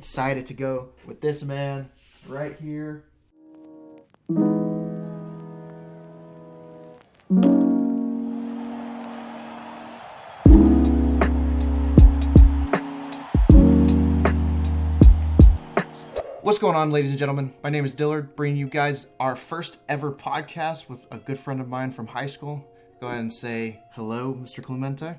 decided to go with this man right here. What's going on, ladies and gentlemen? My name is Dillard, bringing you guys our first ever podcast with a good friend of mine from high school. Go ahead and say hello, Mr. Clemente.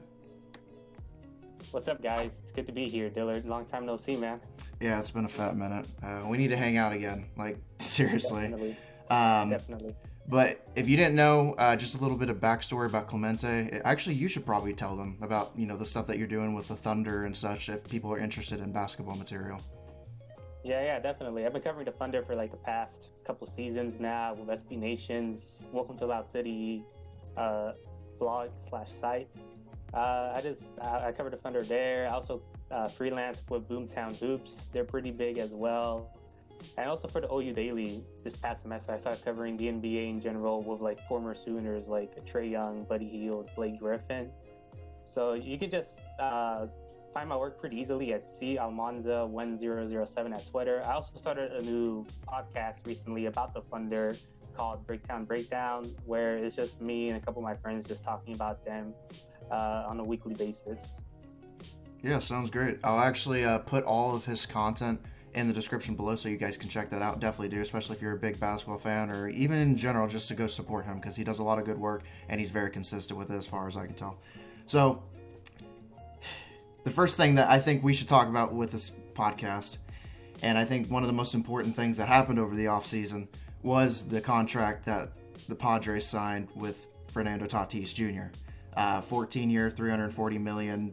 What's up, guys? It's good to be here, Dillard. Long time no see, man. Yeah, it's been a fat minute. We need to hang out again. Like, seriously. Definitely. Definitely. But if you didn't know, just a little bit of backstory about Clemente. Actually, you should probably tell them about, the stuff that you're doing with the Thunder and such if people are interested in basketball material. Yeah, definitely. I've been covering the Thunder for like the past couple seasons now with SB Nation's Welcome to Loud City blog/site. I covered the Thunder there. I also freelance with Boomtown Hoops. They're pretty big as well. And also for the OU Daily this past semester, I started covering the NBA in general with like former Sooners like Trae Young, Buddy Hield, Blake Griffin. So you can just find my work pretty easily at CAlmanza1007 at Twitter. I also started a new podcast recently about the Thunder called Breakdown, where it's just me and a couple of my friends just talking about them on a weekly basis. Yeah, sounds great. I'll actually put all of his content in the description below so you guys can check that out. Definitely do, especially if you're a big basketball fan or even in general just to go support him because he does a lot of good work and he's very consistent with it as far as I can tell. So the first thing that I think we should talk about with this podcast, and I think one of the most important things that happened over the offseason was the contract that the Padres signed with Fernando Tatis Jr. 14-year, $340 million,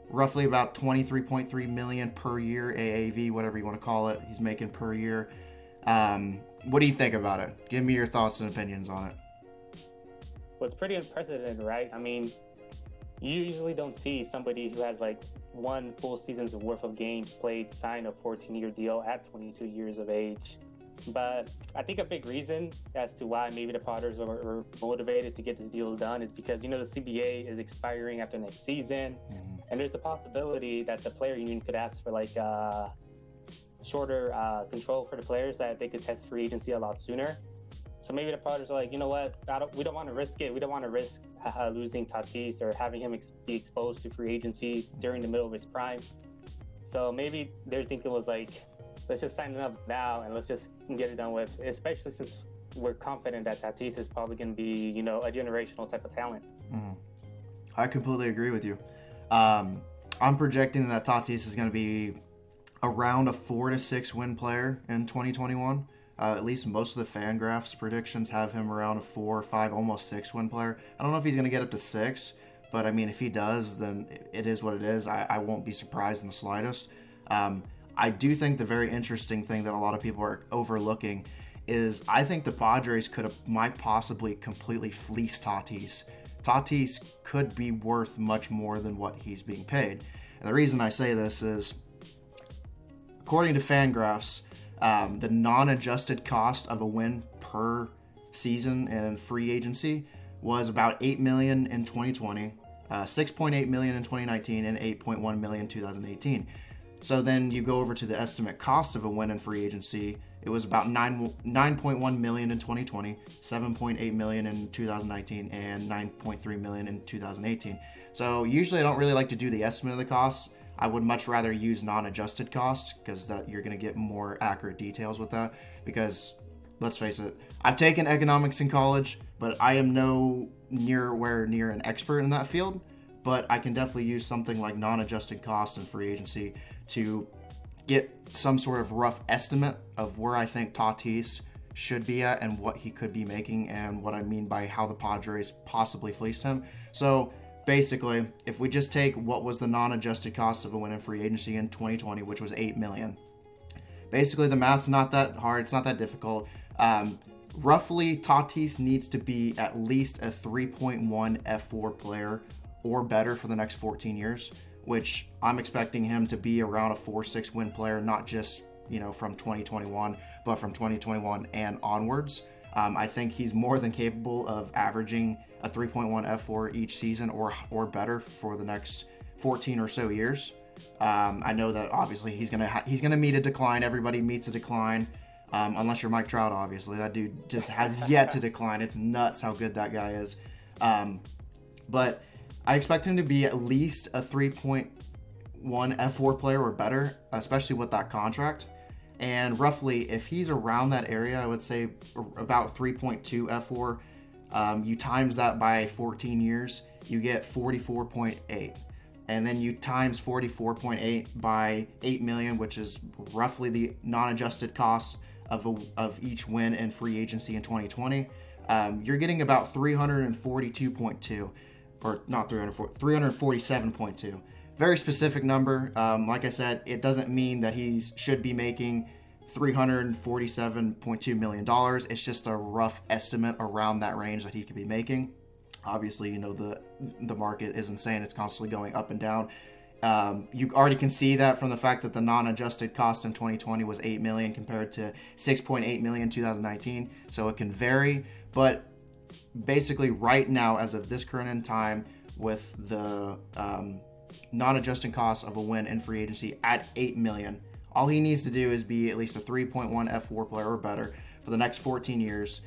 roughly about $23.3 million per year, AAV, whatever you want to call it, he's making per year. What do you think about it? Give me your thoughts and opinions on it. Well, it's pretty unprecedented, right? I mean, you usually don't see somebody who has like one full season's worth of games played sign a 14-year deal at 22 years of age. But I think a big reason as to why maybe the Padres were motivated to get this deal done is because, the CBA is expiring after next season. Mm-hmm. And there's a possibility that the player union could ask for like shorter control for the players, that they could test free agency a lot sooner. So maybe the Padres are like, you know what, we don't want to risk it. We don't want to risk losing Tatis or having him be exposed to free agency during the middle of his prime. So maybe their thinking was like, let's just sign him up now and let's just get it done with, especially since we're confident that Tatis is probably going to be, a generational type of talent. Mm-hmm. I completely agree with you. I'm projecting that Tatis is going to be around a 4 to 6 win player in 2021. At least most of the Fangraphs predictions have him around a 4 or 5, almost 6 win player. I don't know if he's going to get up to 6, but I mean, if he does, then it is what it is. I won't be surprised in the slightest. I do think the very interesting thing that a lot of people are overlooking is I think the Padres might possibly completely fleece Tatis. Tatis could be worth much more than what he's being paid. And the reason I say this is, according to Fangraphs, the non-adjusted cost of a win per season in free agency was about $8 million in 2020, $6.8 million in 2019, and $8.1 million in 2018. So then you go over to the estimate cost of a win in free agency. It was about $9.1 million in 2020, $7.8 million in 2019, and $9.3 million in 2018. So usually I don't really like to do the estimate of the costs. I would much rather use non-adjusted cost because that you're going to get more accurate details with that. Because let's face it, I've taken economics in college, but I am nowhere near an expert in that field. But I can definitely use something like non-adjusted cost and free agency to get some sort of rough estimate of where I think Tatis should be at and what he could be making and what I mean by how the Padres possibly fleeced him. So basically, if we just take what was the non-adjusted cost of a win in free agency in 2020, which was $8 million. Basically, the math's not that hard. It's not that difficult. Roughly, Tatis needs to be at least a 3.1 F4 player or better for the next 14 years, which I'm expecting him to be around a 4-6 win player, not just, from 2021, but from 2021 and onwards. I think he's more than capable of averaging a 3.1 F4 each season or better for the next 14 or so years. I know that obviously he's gonna meet a decline. Everybody meets a decline, unless you're Mike Trout. Obviously, that dude just has yet to decline. It's nuts how good that guy is. But I expect him to be at least a 3.1 F4 player or better, especially with that contract. And roughly, if he's around that area, I would say about 3.2 F4. You times that by 14 years, you get 44.8. And then you times 44.8 by 8 million, which is roughly the non-adjusted cost of each win in free agency in 2020. You're getting about 342.2, or not 347.2. Very specific number. Like I said, it doesn't mean that he should be making $347.2 million. It's just a rough estimate around that range that he could be making. Obviously, you know, the market is insane. It's constantly going up and down. You already can see that from the fact that the non-adjusted cost in 2020 was $8 million compared to $6.8 million in 2019. So it can vary. But basically right now, as of this current in time, with the non-adjusted cost of a win in free agency at $8 million, all he needs to do is be at least a 3.1 F4 player or better for the next 14 years.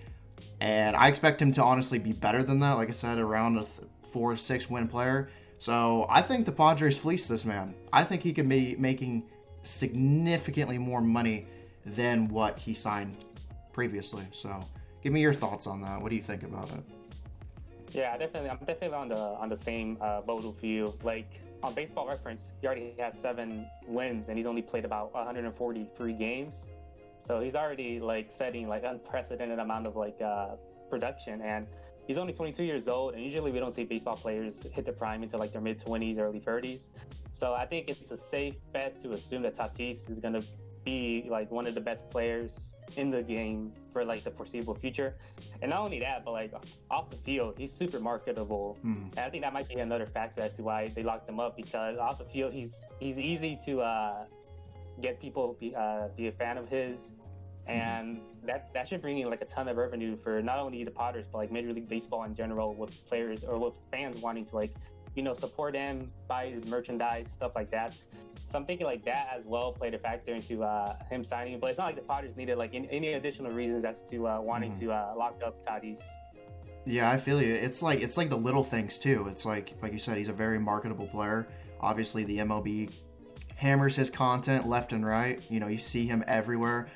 And I expect him to honestly be better than that. Like I said, around a 4 to 6 win player. So I think the Padres fleece this man. I think he could be making significantly more money than what he signed previously. So give me your thoughts on that. What do you think about it? Yeah, definitely. I'm definitely on the same boat with you. Like on Baseball Reference, he already has 7 wins, and he's only played about 143 games. So he's already like setting like unprecedented amount of like production, and he's only 22 years old. And usually we don't see baseball players hit their prime until like their mid-20s, early 30s. So I think it's a safe bet to assume that Tatis is gonna be like one of the best players in the game for like the foreseeable future. And not only that, but like off the field, he's super marketable. And I think that might be another factor as to why they locked him up, because off the field he's easy to get people be a fan of his, and that should bring in like a ton of revenue for not only the Padres but like Major League Baseball in general, with players or with fans wanting to like, you know, support him, buy his merchandise, stuff like that. So I'm thinking like that as well played a factor into him signing. But it's not like the Padres needed like any additional reasons as to wanting to lock up Tatis. Yeah, I feel you. It's like the little things too. It's like you said, he's a very marketable player. Obviously, the MLB hammers his content left and right. You know, you see him everywhere.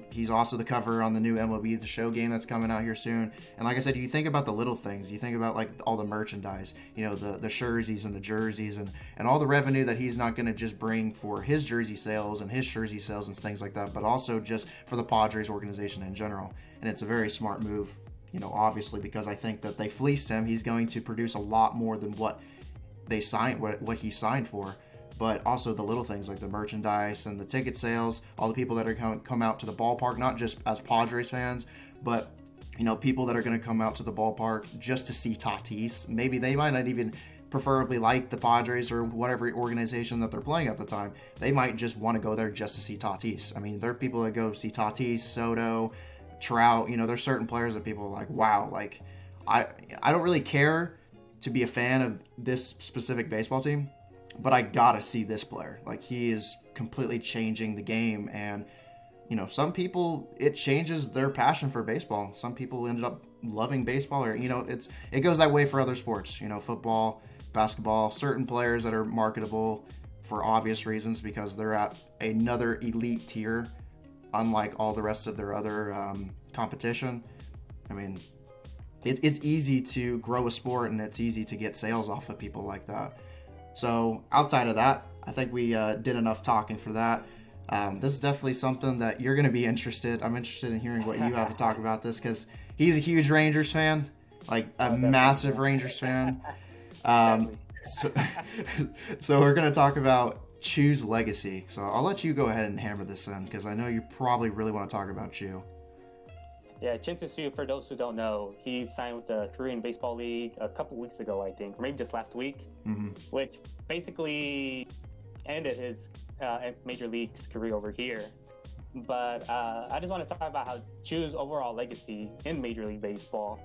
He's also the cover on the new MLB The Show game that's coming out here soon. And like I said, you think about the little things. You think about like all the merchandise, you know, the jerseys and the jerseys and all the revenue that he's not going to just bring for his jersey sales and his jersey sales and things like that, but also just for the Padres organization in general. And it's a very smart move, you know, obviously, because I think that they fleeced him. He's going to produce a lot more than what they signed, what he signed for. But also the little things like the merchandise and the ticket sales, all the people that are going to come out to the ballpark, not just as Padres fans, but, you know, people that are going to come out to the ballpark just to see Tatis. Maybe they might not even preferably like the Padres or whatever organization that they're playing at the time. They might just want to go there just to see Tatis. I mean, there are people that go see Tatis, Soto, Trout. You know, there's certain players that people are like, wow, like I don't really care to be a fan of this specific baseball team, but I gotta see this player. Like, he is completely changing the game. And, you know, some people, it changes their passion for baseball. Some people ended up loving baseball, or, you know, it goes that way for other sports, you know, football, basketball, certain players that are marketable for obvious reasons because they're at another elite tier, unlike all the rest of their other competition. I mean, it's easy to grow a sport, and it's easy to get sales off of people like that. So outside of that, I think we did enough talking for that. This is definitely something that you're going to be interested. I'm interested in hearing what you have to talk about this, because he's a huge Rangers fan, like a massive Rangers fan. So we're going to talk about Chu's legacy. So I'll let you go ahead and hammer this in, because I know you probably really want to talk about Chu. Yeah, Shin-Soo, for those who don't know, he signed with the Korean Baseball League a couple weeks ago, I think, or maybe just last week, which basically ended his Major League's career over here. But I just want to talk about how Chu's overall legacy in Major League Baseball.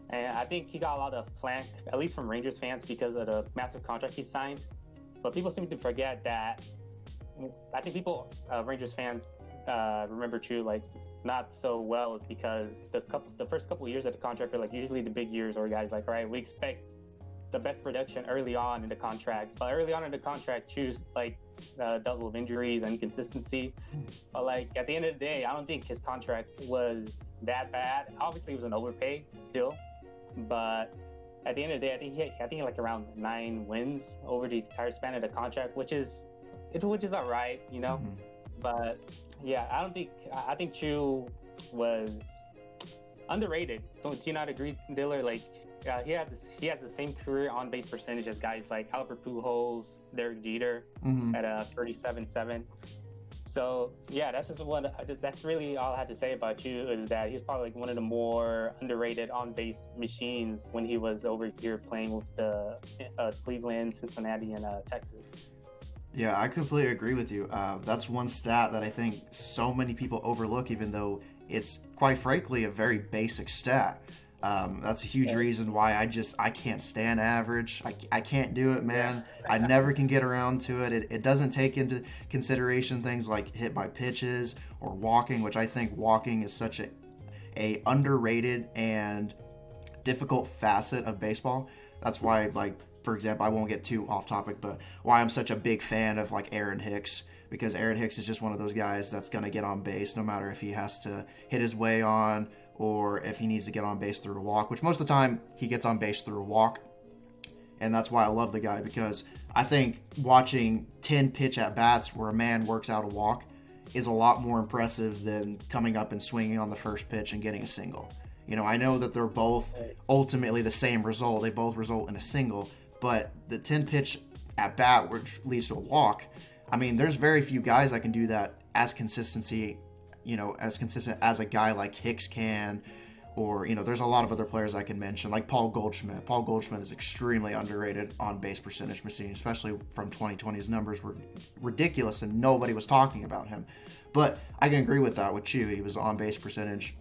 And I think he got a lot of flack, at least from Rangers fans, because of the massive contract he signed. But people seem to forget that. I think Rangers fans, remember Chu like not so well is because the first couple of years of the contract are like usually the big years, or guys like, all right, we expect the best production early on in the contract. But early on in the contract, Chu's like dealt with injuries and inconsistency. But like at the end of the day, I don't think his contract was that bad. Obviously, it was an overpay still, but at the end of the day, I think like around 9 wins over the entire span of the contract, which is all right, you know. Mm-hmm. But yeah, I think Chu was underrated. Don't you not agree, Diller? Like he had the same career on base percentage as guys like Albert Pujols, Derek Jeter at a 37.7. So yeah, that's really all I had to say about Chu, is that he's probably like one of the more underrated on base machines when he was over here playing with the Cleveland, Cincinnati, and Texas. Yeah, I completely agree with you. That's one stat that I think so many people overlook, even though it's quite frankly a very basic stat. That's a huge reason why I can't stand average. I can't do it, man. I never can get around to it. It doesn't take into consideration things like hit by pitches or walking, which I think walking is such a underrated and difficult facet of baseball. That's why, like, for example, I won't get too off topic, but why I'm such a big fan of like Aaron Hicks, because Aaron Hicks is just one of those guys that's going to get on base no matter if he has to hit his way on or if he needs to get on base through a walk, which most of the time he gets on base through a walk. And that's why I love the guy, because I think watching 10 pitch at bats where a man works out a walk is a lot more impressive than coming up and swinging on the first pitch and getting a single. You know, I know that they're both ultimately the same result. They both result in a single, but the 10 pitch at bat, which leads to a walk, I mean, there's very few guys that can do that as consistent as a guy like Hicks can, or, you know, there's a lot of other players I can mention, like Paul Goldschmidt. Paul Goldschmidt is extremely underrated on base percentage machine, especially from 2020. His numbers were ridiculous and nobody was talking about him. But I can agree with that with Chu. He was on base percentage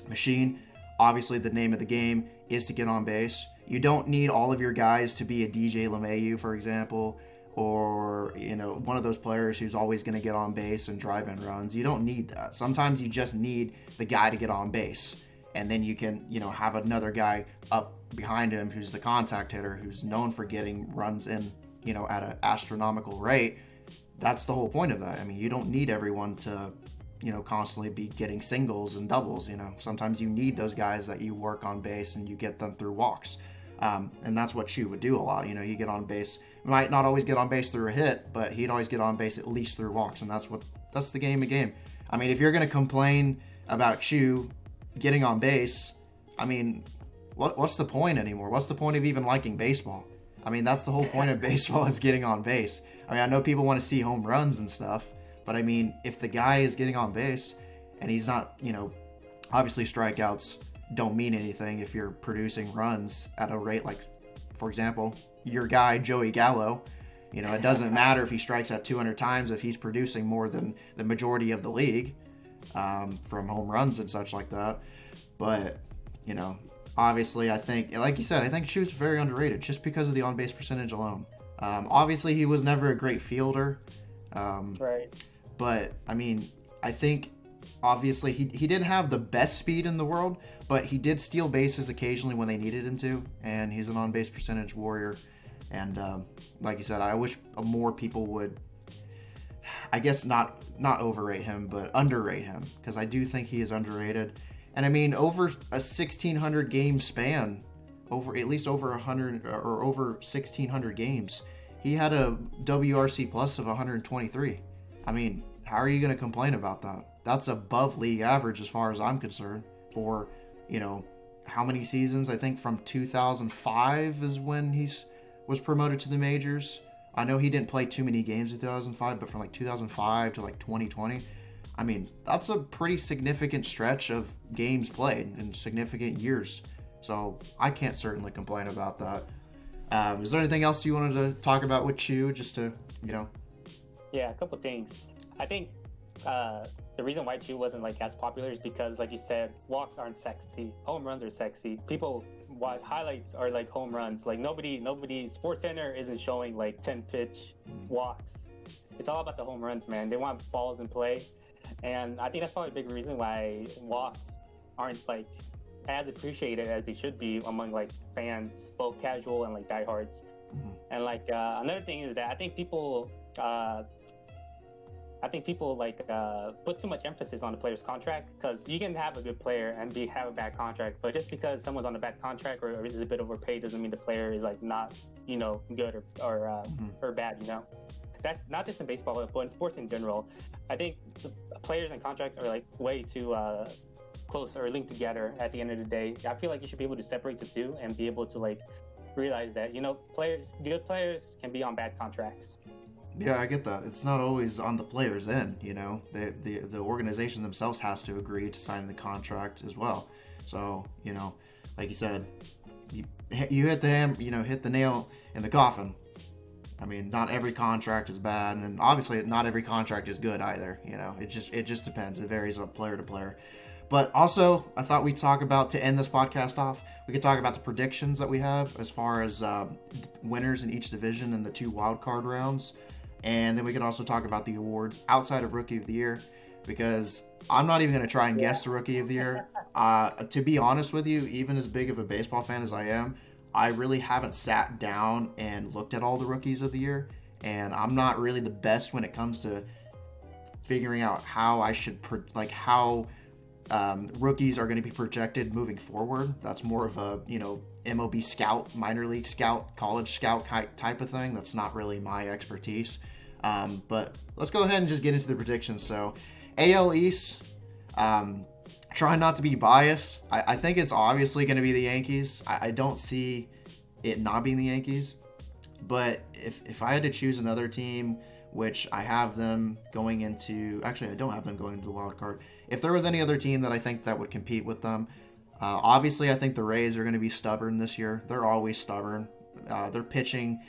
machine. Obviously, the name of the game is to get on base. You don't need all of your guys to be a DJ LeMahieu, for example, or, you know, one of those players who's always going to get on base and drive in runs. You don't need that. Sometimes you just need the guy to get on base, and then you can, you know, have another guy up behind him who's the contact hitter, who's known for getting runs in, you know, at an astronomical rate. That's the whole point of that. I mean, you don't need everyone to, you know, constantly be getting singles and doubles. You know, sometimes you need those guys that you work on base and you get them through walks. And that's what Chu would do a lot. You know, you get on base, might not always get on base through a hit, but he'd always get on base at least through walks. And that's the game of game. I mean, if you're going to complain about Chu getting on base, I mean, what's the point anymore? What's the point of even liking baseball? I mean, that's the whole point of baseball, is getting on base. I mean, I know people want to see home runs and stuff, but I mean, if the guy is getting on base and he's not, you know, obviously strikeouts don't mean anything if you're producing runs at a rate like, for example, your guy Joey Gallo. You know, it doesn't matter if he strikes out 200 times if he's producing more than the majority of the league from home runs and such like that. But, you know, obviously I think, like you said, I think Chu's very underrated just because of the on-base percentage alone. Obviously he was never a great fielder. Right. But, I mean, I think obviously he didn't have the best speed in the world, but he did steal bases occasionally when they needed him to, and he's an on-base percentage warrior. And like you said, I wish more people would, I guess, not overrate him, but underrate him, because I do think he is underrated. And I mean, over a 1,600 game span, at least over 100 or over 1,600 games, he had a WRC plus of 123. I mean, how are you going to complain about that? That's above league average as far as I'm concerned for, you know, how many seasons? I think from 2005 is when he was promoted to the majors. I know he didn't play too many games in 2005, but from like 2005 to like 2020, I mean, that's a pretty significant stretch of games played in significant years. So I can't certainly complain about that. Is there anything else you wanted to talk about with Chu, just to, you know? Yeah, a couple things. I think the reason why Chu wasn't like as popular is because, like you said, walks aren't sexy. Home runs are sexy. People watch highlights are like home runs. Like nobody Sports Center isn't showing like 10-pitch walks. It's all about the home runs, man. They want balls in play, and I think that's probably a big reason why walks aren't like as appreciated as they should be among like fans, both casual and like diehards. And like another thing is that I think people like put too much emphasis on the player's contract, because you can have a good player and have a bad contract, but just because someone's on a bad contract or is a bit overpaid doesn't mean the player is like not, you know, good or bad, you know. That's not just in baseball but in sports in general. I think the players and contracts are like way too close or linked together at the end of the day. I feel like you should be able to separate the two and be able to like realize that, you know, good players can be on bad contracts. Yeah, I get that. It's not always on the player's end, you know. The organization themselves has to agree to sign the contract as well. So, you know, like you said, you hit the nail in the coffin. I mean, not every contract is bad, and obviously not every contract is good either, you know. It just depends. It varies on player to player. But also, I thought we'd talk about, to end this podcast off, we could talk about the predictions that we have as far as winners in each division in the 2 wildcard rounds. And then we could also talk about the awards outside of Rookie of the Year, because I'm not even going to try and guess the Rookie of the Year. To be honest with you, even as big of a baseball fan as I am, I really haven't sat down and looked at all the Rookies of the Year. And I'm not really the best when it comes to figuring out how I should, how rookies are going to be projected moving forward. That's more of a, you know, MLB scout, minor league scout, college scout type of thing. That's not really my expertise. But let's go ahead and just get into the predictions. So AL East, try not to be biased. I think it's obviously going to be the Yankees. I don't see it not being the Yankees. But if I had to choose another team, which I have them going into, actually I don't have them going into the wild card. If there was any other team that I think that would compete with them, obviously I think the Rays are going to be stubborn this year. They're always stubborn. They're pitching.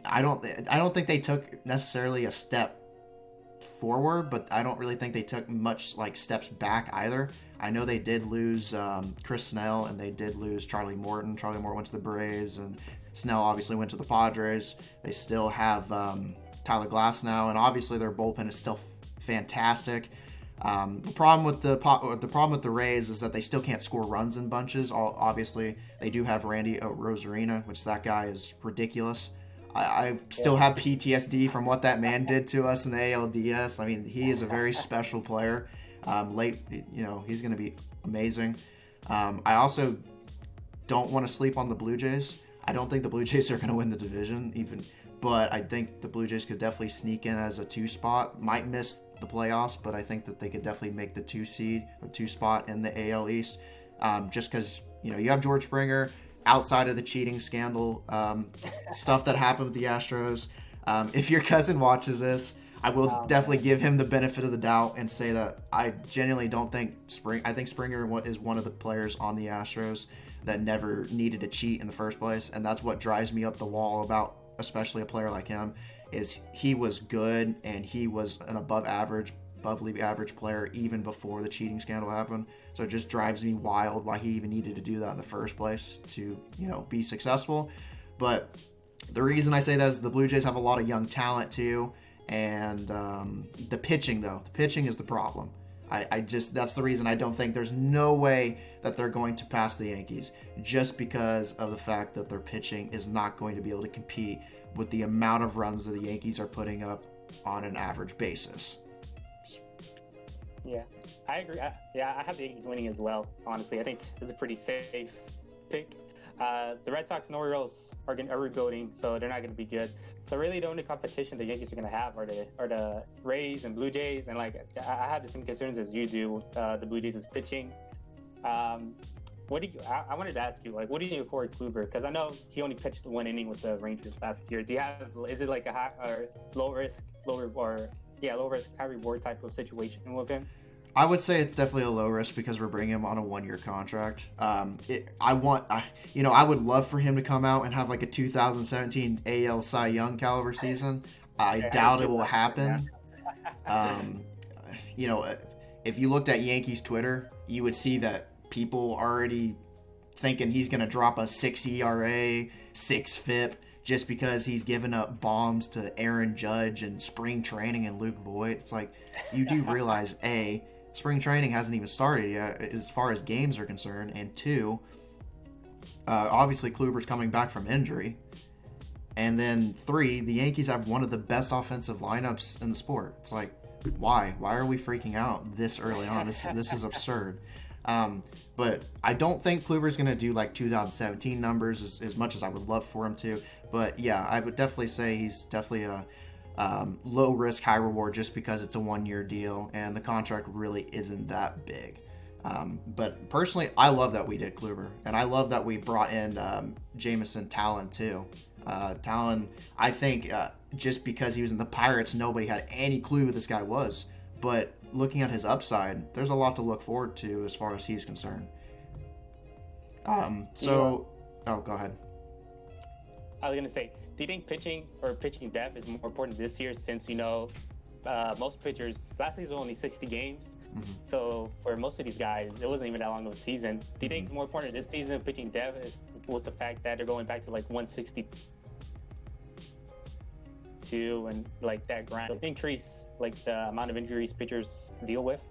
I don't think they took necessarily a step forward, but I don't really think they took much like steps back either. I know they did lose Chris Snell, and they did lose Charlie Morton. Charlie Morton went to the Braves, and Snell obviously went to the Padres. They still have Tyler Glass now, and obviously their bullpen is still fantastic. The problem with the Rays is that they still can't score runs in bunches. Obviously, they do have Randy Rosarina, which that guy is ridiculous. I still have PTSD from what that man did to us in the ALDS. I mean, he is a very special player. He's going to be amazing. I also don't want to sleep on the Blue Jays. I don't think the Blue Jays are going to win the division, but I think the Blue Jays could definitely sneak in as a 2 spot. Might miss the playoffs, but I think that they could definitely make the 2 spot in the AL East. Just because, you know, you have George Springer. Outside of the cheating scandal stuff that happened with the Astros, if your cousin watches this, I will definitely give him the benefit of the doubt and say that I genuinely don't think I think Springer is one of the players on the Astros that never needed to cheat in the first place, and that's what drives me up the wall about especially a player like him. Is he was good, and he was an above league average player even before the cheating scandal happened. So it just drives me wild why he even needed to do that in the first place to, you know, be successful. But the reason I say that is the Blue Jays have a lot of young talent too, and the pitching is the problem. That's the reason I don't think there's no way that they're going to pass the Yankees, just because of the fact that their pitching is not going to be able to compete with the amount of runs that the Yankees are putting up on an average basis. Yeah, I agree. I have the Yankees winning as well, honestly. I think it's a pretty safe pick. The Red Sox and Orioles are rebuilding, so they're not going to be good. So really the only competition the Yankees are going to have are the Rays and Blue Jays. And like I have the same concerns as you do. The Blue Jays is pitching. I wanted to ask you, like, what do you think of Corey Kluber? Because I know he only pitched 1 inning with the Rangers last year. Is it like a high or low risk, high reward type of situation with him? I would say it's definitely a low risk because we're bringing him on a 1-year contract. I would love for him to come out and have like a 2017 AL Cy Young caliber season. I doubt it will happen. you know, if you looked at Yankees Twitter, you would see that people already thinking he's going to drop a 6 ERA, 6 FIP, just because he's given up bombs to Aaron Judge and spring training and Luke Voigt. It's like, you do realize, A, spring training hasn't even started yet as far as games are concerned, and 2, obviously Kluber's coming back from injury, and then 3, the Yankees have one of the best offensive lineups in the sport. It's like, why are we freaking out this early on? This is absurd. But I don't think Kluber's going to do like 2017 numbers as much as I would love for him to. But yeah, I would definitely say he's definitely a low risk, high reward, just because it's a 1-year deal and the contract really isn't that big. But personally, I love that we did Kluber, and I love that we brought in Jameson Talon too. Talon, I think just because he was in the Pirates, nobody had any clue who this guy was. But looking at his upside, there's a lot to look forward to as far as he's concerned. Oh, go ahead. I was going to say, do you think pitching depth is more important this year since, most pitchers, last season was only 60 games. Mm-hmm. So for most of these guys, it wasn't even that long of a season. Do you think it's more important this season pitching depth with the fact that they're going back to like 162 and like that grind increase, like the amount of injuries pitchers deal with?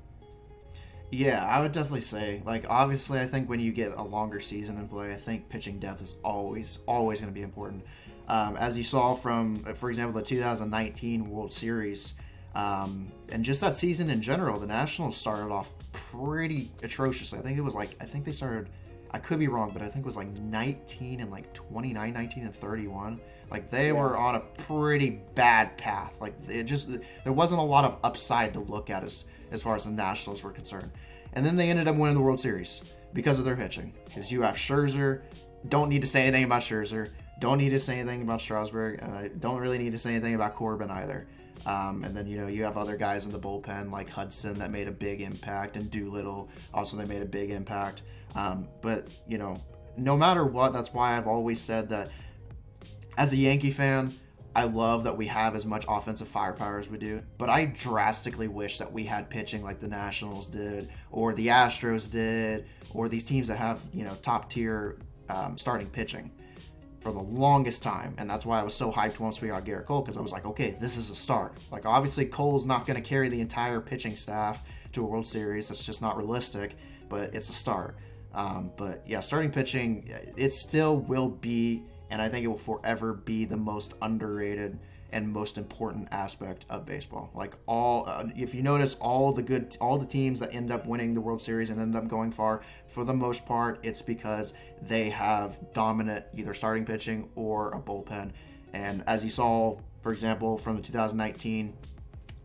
Yeah, I would definitely say, like, obviously, I think when you get a longer season in play, I think pitching depth is always going to be important. As you saw from, for example, the 2019 World Series, and just that season in general, the Nationals started off pretty atrociously. I think they started, I could be wrong, but I think it was like 19 and like 29, 19 and 31. Like, they were on a pretty bad path. Like, there wasn't a lot of upside to look at as far as the Nationals were concerned. And then they ended up winning the World Series because of their pitching. Because you have Scherzer, don't need to say anything about Scherzer, don't need to say anything about Strasburg, and I don't really need to say anything about Corbin either. And then, you have other guys in the bullpen like Hudson that made a big impact, and Doolittle also, they made a big impact. But, no matter what, that's why I've always said that as a Yankee fan, I love that we have as much offensive firepower as we do, but I drastically wish that we had pitching like the Nationals did, or the Astros did, or these teams that have, top tier starting pitching for the longest time. And that's why I was so hyped once we got Garrett Cole, because I was like, okay, this is a start. Like, obviously Cole's not going to carry the entire pitching staff to a World Series. That's just not realistic, but it's a start. But yeah, starting pitching, it still will be, and I think it will forever be, the most underrated and most important aspect of baseball. Like, if you notice, all the teams that end up winning the World Series and end up going far, for the most part, it's because they have dominant either starting pitching or a bullpen. And as you saw, for example, from the 2019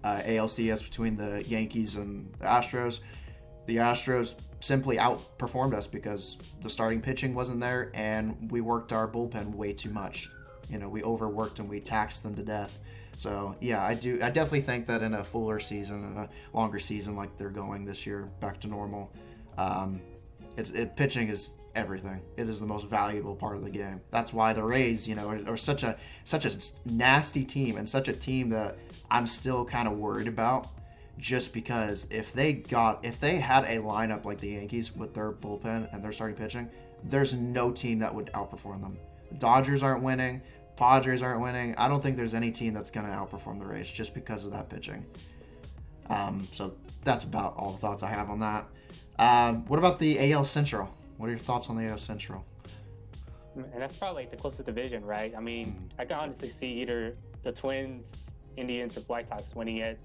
ALCS between the Yankees and the Astros simply outperformed us because the starting pitching wasn't there, and we worked our bullpen way too much. We overworked and we taxed them to death. So yeah, I definitely think that in a fuller season and a longer season like they're going this year, back to normal, pitching is everything. It is the most valuable part of the game. That's why the Rays, are such a nasty team, and such a team that I'm still kind of worried about. Just because if they had a lineup like the Yankees with their bullpen and their starting pitching, there's no team that would outperform them. The Dodgers aren't winning. Padres aren't winning. I don't think there's any team that's going to outperform the Rays just because of that pitching. So that's about all the thoughts I have on that. What about the AL Central? What are your thoughts on the AL Central? And that's probably like the closest division, right? I mean, I can honestly see either the Twins, Indians, or White Sox winning it.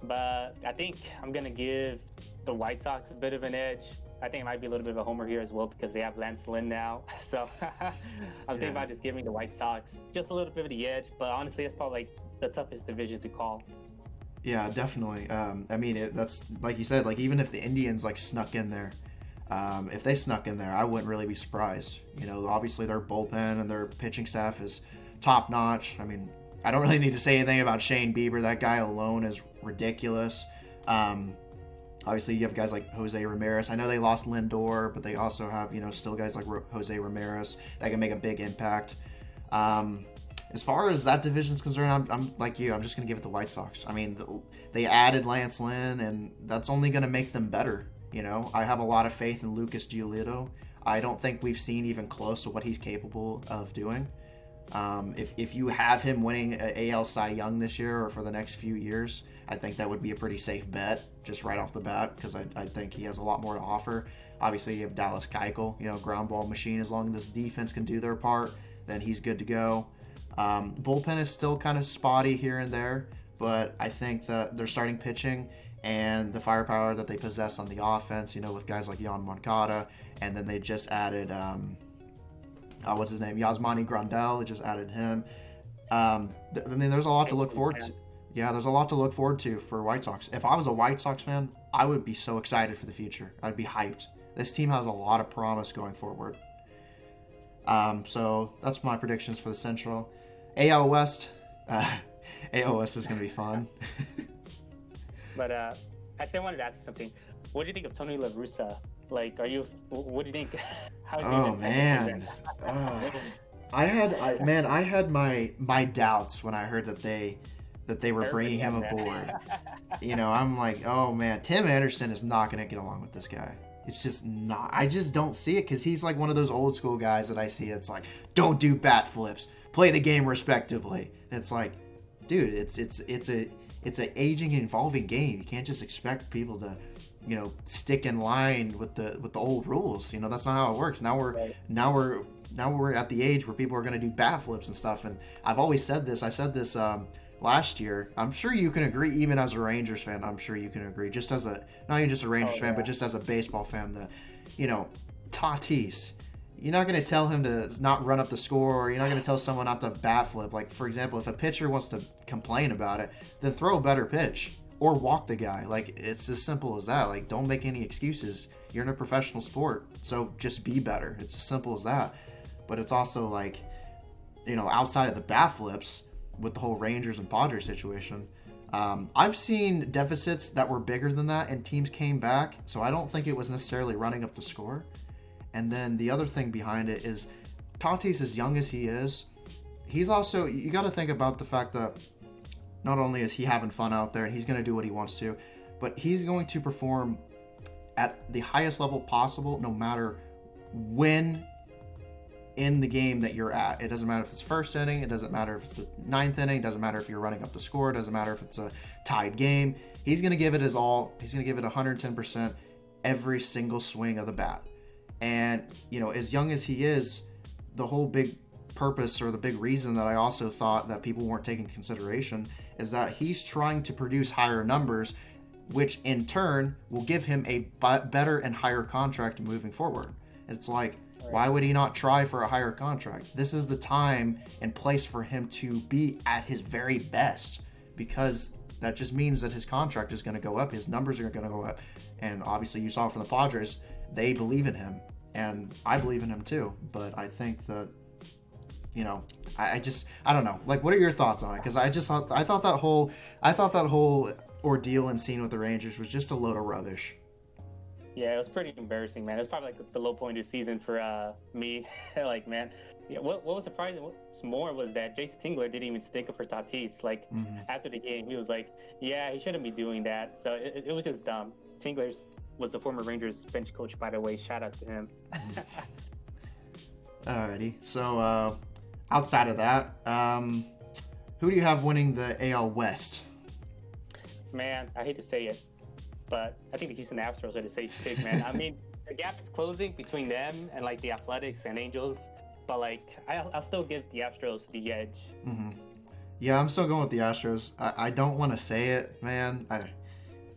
But I think I'm going to give the White Sox a bit of an edge. I think it might be a little bit of a homer here as well because they have Lance Lynn now. So I'm thinking about just giving the White Sox just a little bit of the edge. But honestly, it's probably like the toughest division to call. Yeah, definitely. That's like you said, like even if the Indians like snuck in there, if they snuck in there, I wouldn't really be surprised. Obviously their bullpen and their pitching staff is top notch. I mean, I don't really need to say anything about Shane Bieber. That guy alone is ridiculous. Obviously, you have guys like Jose Ramirez. I know they lost Lindor, but they also have, still guys like Jose Ramirez that can make a big impact. as far as that division's concerned, I'm like you. I'm just going to give it to White Sox. I mean, they added Lance Lynn, and that's only going to make them better. You know, I have a lot of faith in Lucas Giolito. I don't think we've seen even close to what he's capable of doing. If you have him winning AL Cy Young this year or for the next few years, I think that would be a pretty safe bet just right off the bat, because I think he has a lot more to offer. Obviously, you have Dallas Keuchel, ground ball machine. As long as this defense can do their part, then he's good to go. Bullpen is still kind of spotty here and there, but I think that their starting pitching and the firepower that they possess on the offense, with guys like Yoan Moncada, and then they just added, what's his name? Yasmani Grandal. They just added him. I mean, there's a lot to look forward to. Yeah, there's a lot to look forward to for White Sox. If I was a White Sox fan, I would be so excited for the future. I'd be hyped. This team has a lot of promise going forward. So that's my predictions for the Central. AL West. AL West is going to be fun. But actually, I wanted to ask you something. What do you think of Tony La Russa? What do you think? I had my doubts when I heard that they were bringing him aboard. I'm like, oh man, Tim Anderson is not going to get along with this guy. It's just not. I just don't see it, because he's like one of those old school guys that I see. It's like, don't do bat flips, play the game respectively. And it's like, dude, it's an aging and evolving game. You can't just expect people to, stick in line with the old rules. That's not how it works. Now we're at the age where people are going to do bat flips and stuff. And I've always said this. I said this last year. I'm sure you can agree, even as a Rangers fan. I'm sure you can agree, just as not even just a Rangers fan, but just as a baseball fan. Tatis. You're not going to tell him to not run up the score, or you're not going to tell someone not to bat flip. Like, for example, if a pitcher wants to complain about it, then throw a better pitch or walk the guy. Like, it's as simple as that. Like, don't make any excuses. You're in a professional sport, so just be better. It's as simple as that. But it's also like, outside of the bat flips with the whole Rangers and Padres situation, I've seen deficits that were bigger than that, and teams came back. So I don't think it was necessarily running up the score. And then the other thing behind it is, Tatis, as young as he is, he's also, you got to think about the fact that not only is he having fun out there and he's going to do what he wants to, but he's going to perform at the highest level possible no matter when in the game that you're at. It doesn't matter if it's first inning, it doesn't matter if it's the ninth inning, it doesn't matter if you're running up the score, it doesn't matter if it's a tied game. He's going to give it his all. He's going to give it 110% every single swing of the bat. And, as young as he is, the whole big purpose, or the big reason that I also thought that people weren't taking consideration, is that he's trying to produce higher numbers, which in turn will give him a better and higher contract moving forward. It's like, why would he not try for a higher contract? This is the time and place for him to be at his very best, because that just means that his contract is going to go up, his numbers are going to go up. And obviously you saw from the Padres, they believe in him, and I believe in him too. But I think that, I don't know. Like, what are your thoughts on it? Because I thought that whole ordeal and scene with the Rangers was just a load of rubbish. Yeah, it was pretty embarrassing, man. It was probably like the low point of the season for me. Like, man, what was surprising more was that Jason Tingler didn't even stick up for Tatis. Like, after the game, he was like, yeah, he shouldn't be doing that. So it was just dumb. Tingler was the former Rangers bench coach, by the way. Shout out to him. Alrighty. So, outside of that, who do you have winning the AL West? Man, I hate to say it, but I think the Houston Astros are the safe pick, man. I mean, the gap is closing between them and like the Athletics and Angels, but like I'll still give the Astros the edge. Mm-hmm. Yeah, I'm still going with the Astros. I don't want to say it, man.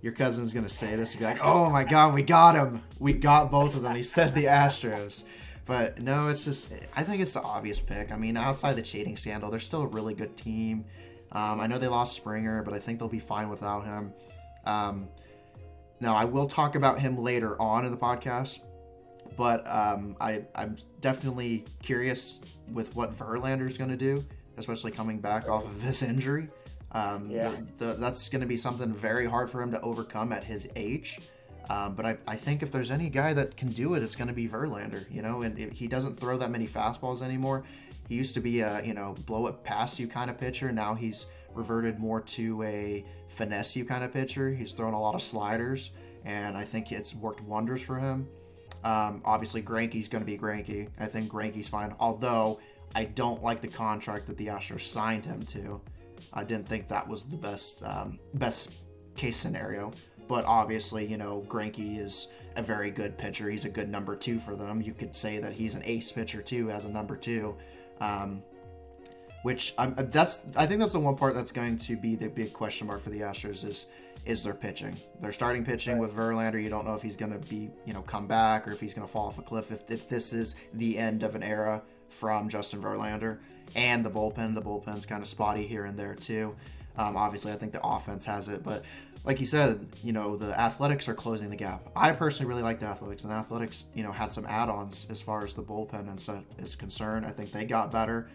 Your cousin's gonna say this and be like, "Oh my God, we got him! We got both of them." He said the Astros, but no, it's just, I think it's the obvious pick. I mean, outside the cheating scandal, they're still a really good team. I know they lost Springer, but I think they'll be fine without him. Now, I will talk about him later on in the podcast, but I'm definitely curious with what Verlander's going to do, especially coming back off of this injury. That's going to be something very hard for him to overcome at his age. But I think if there's any guy that can do it, it's going to be Verlander, and he doesn't throw that many fastballs anymore. He used to be a, blow it past you kind of pitcher. Now he's reverted more to a finesse you kind of pitcher. He's thrown a lot of sliders, and I think it's worked wonders for him. Obviously, Greinke's going to be Greinke. I think Greinke's fine, although I don't like the contract that the Astros signed him to. I didn't think that was the best case scenario. But obviously, Greinke is a very good pitcher. He's a good number 2 for them. You could say that he's an ace pitcher too, as a number 2. Which I think that's the one part that's going to be the big question mark for the Astros is their pitching. Their starting pitching with Verlander, you don't know if he's going to be, come back or if he's going to fall off a cliff. If this is the end of an era from Justin Verlander, and the bullpen's kind of spotty here and there too. Obviously, I think the offense has it, but like you said, the Athletics are closing the gap. I personally really like the Athletics, and Athletics, had some add-ons as far as the bullpen and stuff is concerned. I think they got better.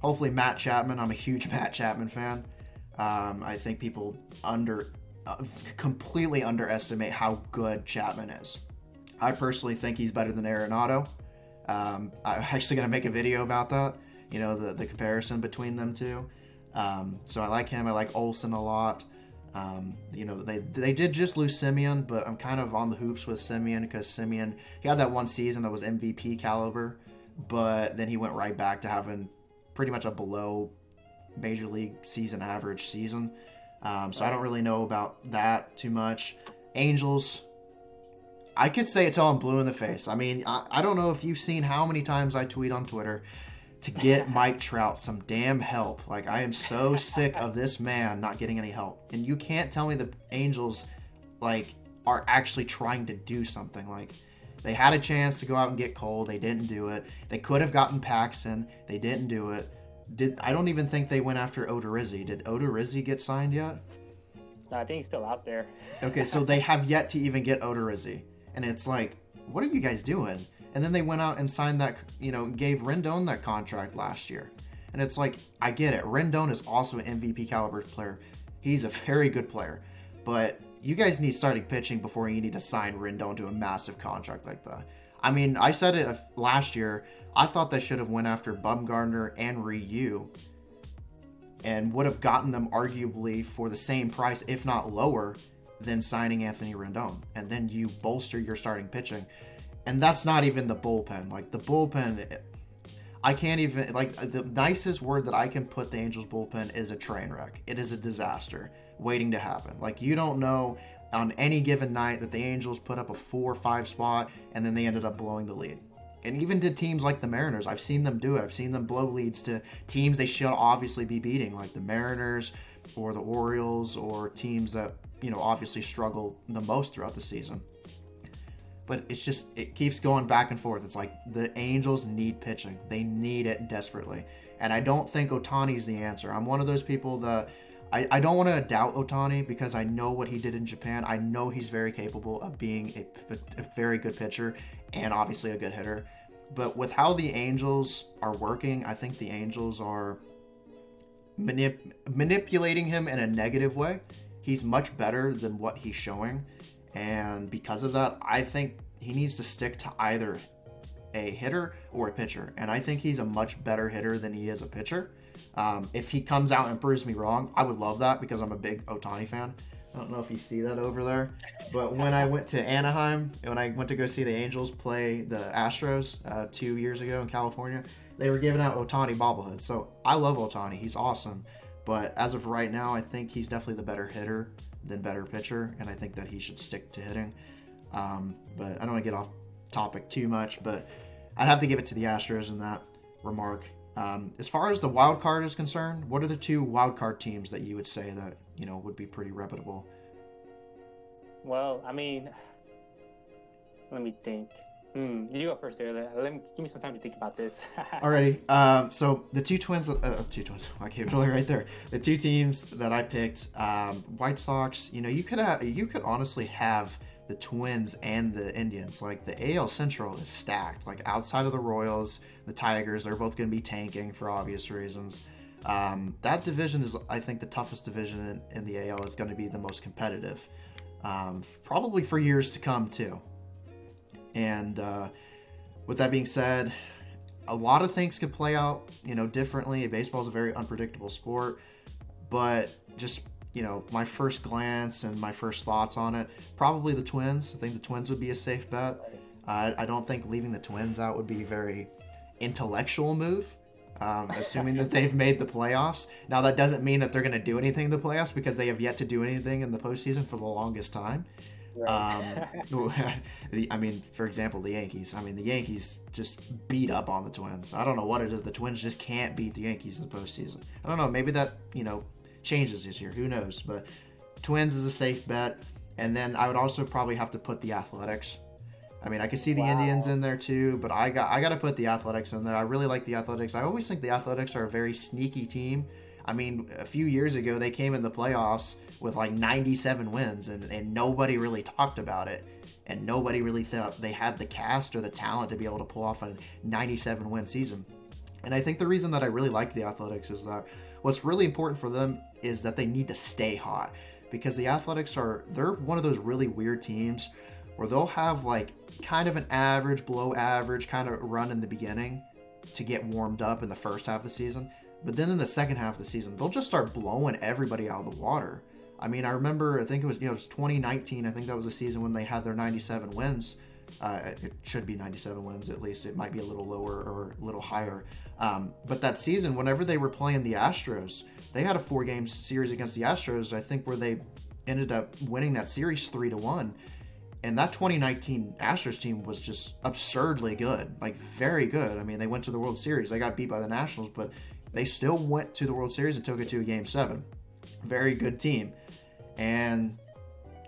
Hopefully, Matt Chapman. I'm a huge Matt Chapman fan. I think people completely underestimate how good Chapman is. I personally think he's better than Arenado. I'm actually going to make a video about that. The comparison between them two. So I like him. I like Olsen a lot. They did just lose Simeon, but I'm kind of on the hoops with Simeon because Simeon, he had that one season that was MVP caliber, but then he went right back to having pretty much a below major league season average season. So I don't really know about that too much. Angels, I could say it till I'm blue in the face. I mean, I don't know if you've seen how many times I tweet on Twitter to get Mike Trout some damn help. Like, I am so sick of this man not getting any help. And you can't tell me the Angels, are actually trying to do something. They had a chance to go out and get Cole. They didn't do it. They could have gotten Paxton. They didn't do it. I don't even think they went after Odorizzi. Did Odorizzi get signed yet? No, I think he's still out there. Okay, so they have yet to even get Odorizzi. And it's like, what are you guys doing? And then they went out and signed that, gave Rendon that contract last year. And it's like, I get it. Rendon is also an MVP caliber player. He's a very good player. But you guys need starting pitching before you need to sign Rendon to a massive contract like that. I mean, I said it last year. I thought they should have went after Bumgarner and Ryu and would have gotten them arguably for the same price, if not lower, than signing Anthony Rendon. And then you bolster your starting pitching. And that's not even the bullpen. The bullpen, I can't even, the nicest word that I can put the Angels bullpen is a train wreck. It is a disaster waiting to happen. You don't know on any given night that the Angels put up a 4 or 5 spot and then they ended up blowing the lead. And even to teams like the Mariners, I've seen them do it. I've seen them blow leads to teams they should obviously be beating, like the Mariners or the Orioles or teams that, obviously struggle the most throughout the season. But it keeps going back and forth. It's like the Angels need pitching. They need it desperately. And I don't think Ohtani's the answer. I'm one of those people that I don't want to doubt Ohtani because I know what he did in Japan. I know he's very capable of being a very good pitcher and obviously a good hitter. But with how the Angels are working, I think the Angels are manipulating him in a negative way. He's much better than what he's showing. And because of that, I think he needs to stick to either a hitter or a pitcher. And I think he's a much better hitter than he is a pitcher. If he comes out and proves me wrong, I would love that because I'm a big Ohtani fan. I don't know if you see that over there. But when I went to Anaheim, when I went to go see the Angels play the Astros 2 years ago in California, they were giving out Ohtani bobbleheads. So I love Ohtani. He's awesome. But as of right now, I think he's definitely the better hitter than better pitcher, and I think that he should stick to hitting. But I don't want to get off topic too much, but I'd have to give it to the Astros in that remark. As far as the wild card is concerned, what are the 2 wild card teams that you would say that, would be pretty reputable? Well, I mean, let me think. You go first there. Give me some time to think about this. Alrighty. So the two twins. I gave it away right there. The 2 teams that I picked, White Sox. You could honestly have the Twins and the Indians. The AL Central is stacked. Outside of the Royals, the Tigers, they're both going to be tanking for obvious reasons. That division is, I think, the toughest division in the AL. It's going to be the most competitive, probably for years to come too. And with that being said, a lot of things could play out, differently. Baseball is a very unpredictable sport, but just, my first glance and my first thoughts on it, probably the Twins. I think the Twins would be a safe bet. I don't think leaving the Twins out would be a very intellectual move, assuming that they've made the playoffs. Now, that doesn't mean that they're going to do anything in the playoffs, because they have yet to do anything in the postseason for the longest time. Right. For example, the Yankees. The Yankees just beat up on the Twins. I don't know what it is. The Twins just can't beat the Yankees in the postseason. I don't know. Maybe that, changes this year. Who knows? But Twins is a safe bet. And then I would also probably have to put the Athletics. I could see the Indians in there too, but I got to put the Athletics in there. I really like the Athletics. I always think the Athletics are a very sneaky team. A few years ago, they came in the playoffs with like 97 wins, and nobody really talked about it. And nobody really thought they had the cast or the talent to be able to pull off a 97-win season. And I think the reason that I really like the Athletics is that what's really important for them is that they need to stay hot. Because the Athletics they're one of those really weird teams where they'll have like kind of an average, below average kind of run in the beginning to get warmed up in the first half of the season. But then in the second half of the season, they'll just start blowing everybody out of the water. I remember, I think it was 2019. I think that was the season when they had their 97 wins. It should be 97 wins at least. It might be a little lower or a little higher. But that season, whenever they were playing the Astros, they had a 4-game series against the Astros, I think, where they ended up winning that series 3-1. And that 2019 Astros team was just absurdly good, like very good. They went to the World Series. They got beat by the Nationals, but they still went to the World Series and took it to a Game 7. Very good team. And,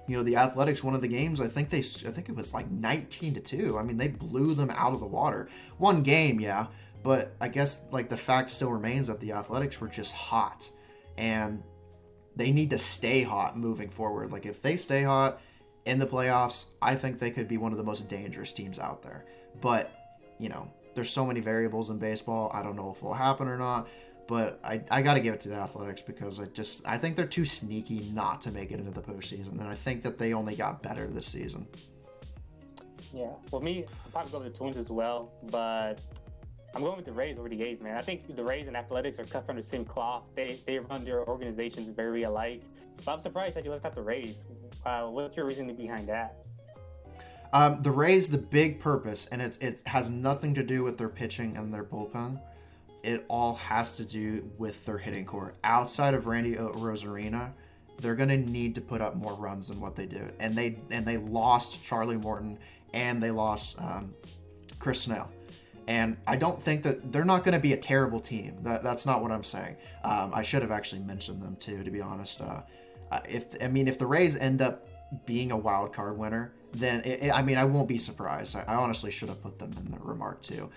the Athletics, one of the games, I think it was like 19-2. They blew them out of the water. One game, yeah, but I guess like the fact still remains that the Athletics were just hot. And they need to stay hot moving forward. Like if they stay hot in the playoffs, I think they could be one of the most dangerous teams out there. But, there's so many variables in baseball. I don't know if it will happen or not, but I got to give it to the Athletics because I think they're too sneaky not to make it into the postseason, and I think that they only got better this season. Yeah, for me, I'll probably go with the Twins as well, but I'm going with the Rays over the A's, man. I think the Rays and Athletics are cut from the same cloth. They run their organizations very alike, but I'm surprised that you left out the Rays. What's your reasoning behind that? The Rays, the big purpose, and it has nothing to do with their pitching and their bullpen. It all has to do with their hitting core. Outside of Randy Rosarina, they're going to need to put up more runs than what they do. And they lost Charlie Morton, and they lost Chris Snell. And I don't think that they're not going to be a terrible team. That's not what I'm saying. I should have actually mentioned them too, to be honest. If the Rays end up being a wild card winner, then I won't be surprised. I honestly should have put them in the remark too.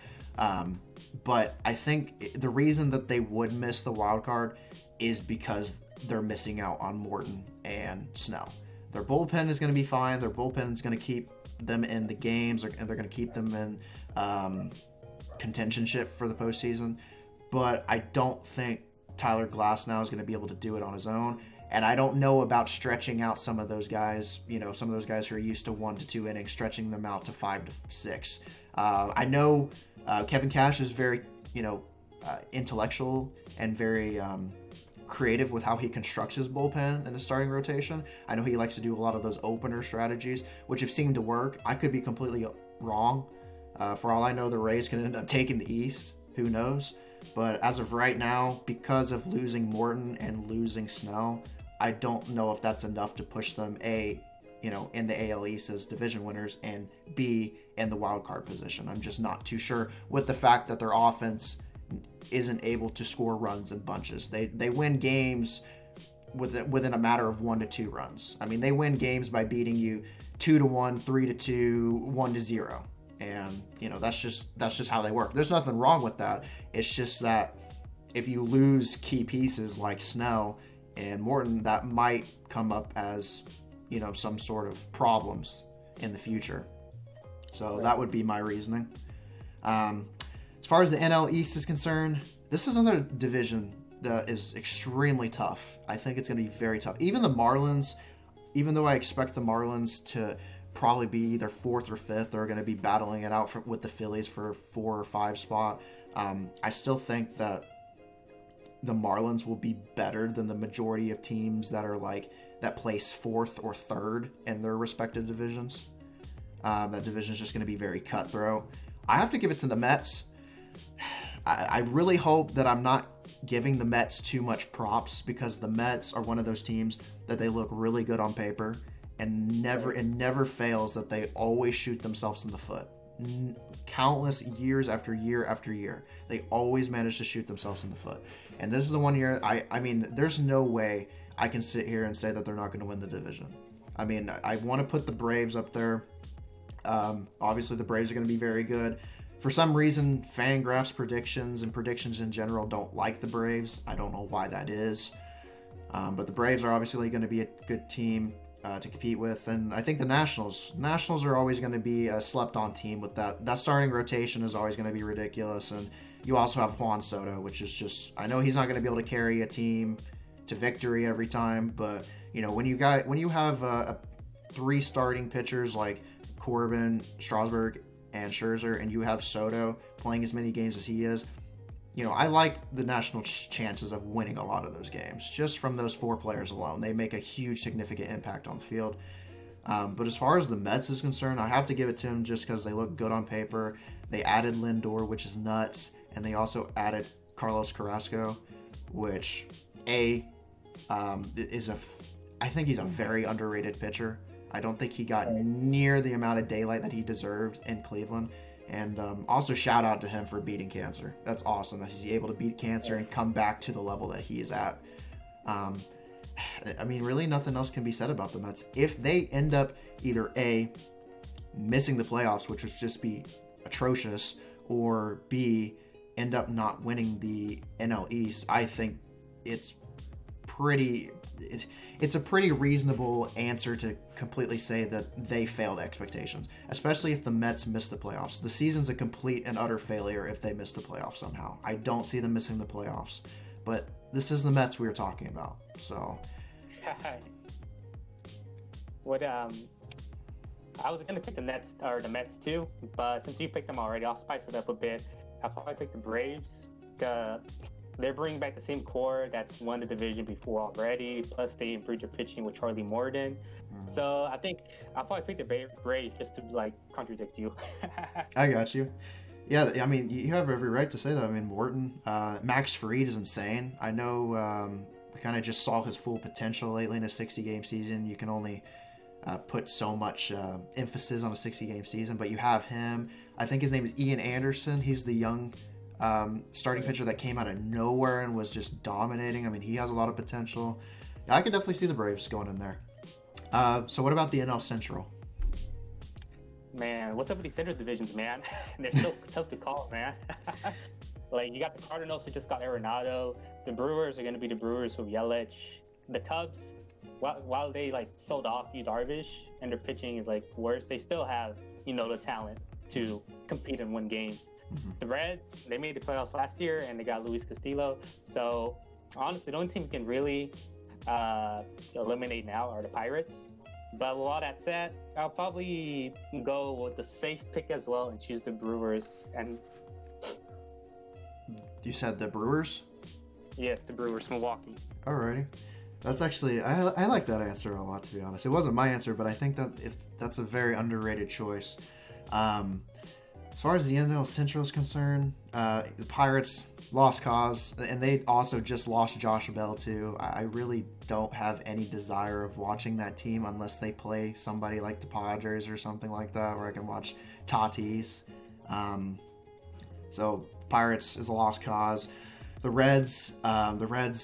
But I think the reason that they would miss the wild card is because they're missing out on Morton and Snell. Their bullpen is going to be fine. Their bullpen is going to keep them in the games, and they're going to keep them in contentionship for the postseason. But I don't think Tyler Glasnow is going to be able to do it on his own. And I don't know about stretching out some of those guys, some of those guys who are used to 1 to 2 innings, stretching them out to 5 to 6. I know Kevin Cash is very, intellectual and very creative with how he constructs his bullpen and his starting rotation. I know he likes to do a lot of those opener strategies, which have seemed to work. I could be completely wrong. For all I know, the Rays can end up taking the East. Who knows? But as of right now, because of losing Morton and losing Snell, I don't know if that's enough to push them, A, in the AL East as division winners, and B, in the wild card position. I'm just not too sure with the fact that their offense isn't able to score runs in bunches. They win games within a matter of 1 to 2 runs. They win games by beating you 2-1, 3-2, 1-0. And, that's just how they work. There's nothing wrong with that. It's just that if you lose key pieces like Snell and Morton, that might come up as, some sort of problems in the future. So that would be my reasoning. As far as the NL East is concerned, this is another division that is extremely tough. I think it's going to be very tough. Even the Marlins, even though I expect the Marlins to probably be either 4th or 5th. They're going to be battling it out with the Phillies for 4 or 5 spot. I still think that the Marlins will be better than the majority of teams that are that place 4th or 3rd in their respective divisions. That division is just going to be very cutthroat. I have to give it to the Mets. I really hope that I'm not giving the Mets too much props, because the Mets are one of those teams that they look really good on paper, and never fails that they always shoot themselves in the foot. Countless years after year after year, they always manage to shoot themselves in the foot. And this is the one year, I mean, there's no way I can sit here and say that they're not going to win the division. I mean, I want to put the Braves up there. Obviously, the Braves are going to be very good. For some reason, Fangraphs predictions and predictions in general don't like the Braves. I don't know why that is. But the Braves are obviously going to be a good team to compete with. And I think the Nationals are always going to be a slept-on team with that. That starting rotation is always going to be ridiculous. And you also have Juan Soto, which is just, I know he's not going to be able to carry a team to victory every time. But, you know, when you have 3 starting pitchers like Corbin, Strasburg, and Scherzer, and you have Soto playing as many games as he is, you know, I like the Nationals' chances of winning a lot of those games. Just from those 4 players alone, they make a huge, significant impact on the field. But as far as the Mets is concerned, I have to give it to them just because they look good on paper. They added Lindor, which is nuts, and they also added Carlos Carrasco, which I think he's a very underrated pitcher. I don't think he got near the amount of daylight that he deserved in Cleveland. And also shout out to him for beating cancer. That's awesome that he's able to beat cancer and come back to the level that he is at. I mean, really nothing else can be said about the Mets. If they end up either A, missing the playoffs, which would just be atrocious, or B, end up not winning the NL East, I think it's a pretty reasonable answer to completely say that they failed expectations, especially if the Mets miss the playoffs. The season's a complete and utter failure if they miss the playoffs somehow. I don't see them missing the playoffs, but this is the Mets we were talking about, so. I was gonna pick the Nets or the Mets too, but since you picked them already, I'll spice it up a bit. I'll probably pick the Braves. They're bringing back the same core that's won the division before already. Plus, they improved their pitching with Charlie Morton. So I think I'll probably pick the Braves just to contradict you. I got you. Yeah, I mean, you have every right to say that. I mean, Morton, Max Fried is insane. I know we kind of just saw his full potential lately in a 60-game season. You can only put so much emphasis on a 60-game season, but you have him. I think his name is Ian Anderson. He's the young starting pitcher that came out of nowhere and was just dominating. I mean, he has a lot of potential. Yeah, I could definitely see the Braves going in there. So what about the NL Central? Man, what's up with these Central divisions, man? They're so tough to call, man. You got the Cardinals who just got Arenado. The Brewers are going to be the Brewers with Yelich. The Cubs, while they sold off Yu Darvish and their pitching is worse, they still have the talent to compete and win games. Mm-hmm. The Reds, they made the playoffs last year and they got Luis Castillo. So honestly, the only team who can really eliminate now are the Pirates. But with all that said, I'll probably go with the safe pick as well and choose the Brewers. And you said the Brewers? Yes, the Brewers, Milwaukee. Alrighty. That's actually, I like that answer a lot, to be honest. It wasn't my answer, but I think that that's a very underrated choice. As far as the NL Central is concerned, the Pirates lost cause, and they also just lost Josh Bell too. I really don't have any desire of watching that team unless they play somebody like the Padres or something like that, where I can watch Tatis. So Pirates is a lost cause. The Reds,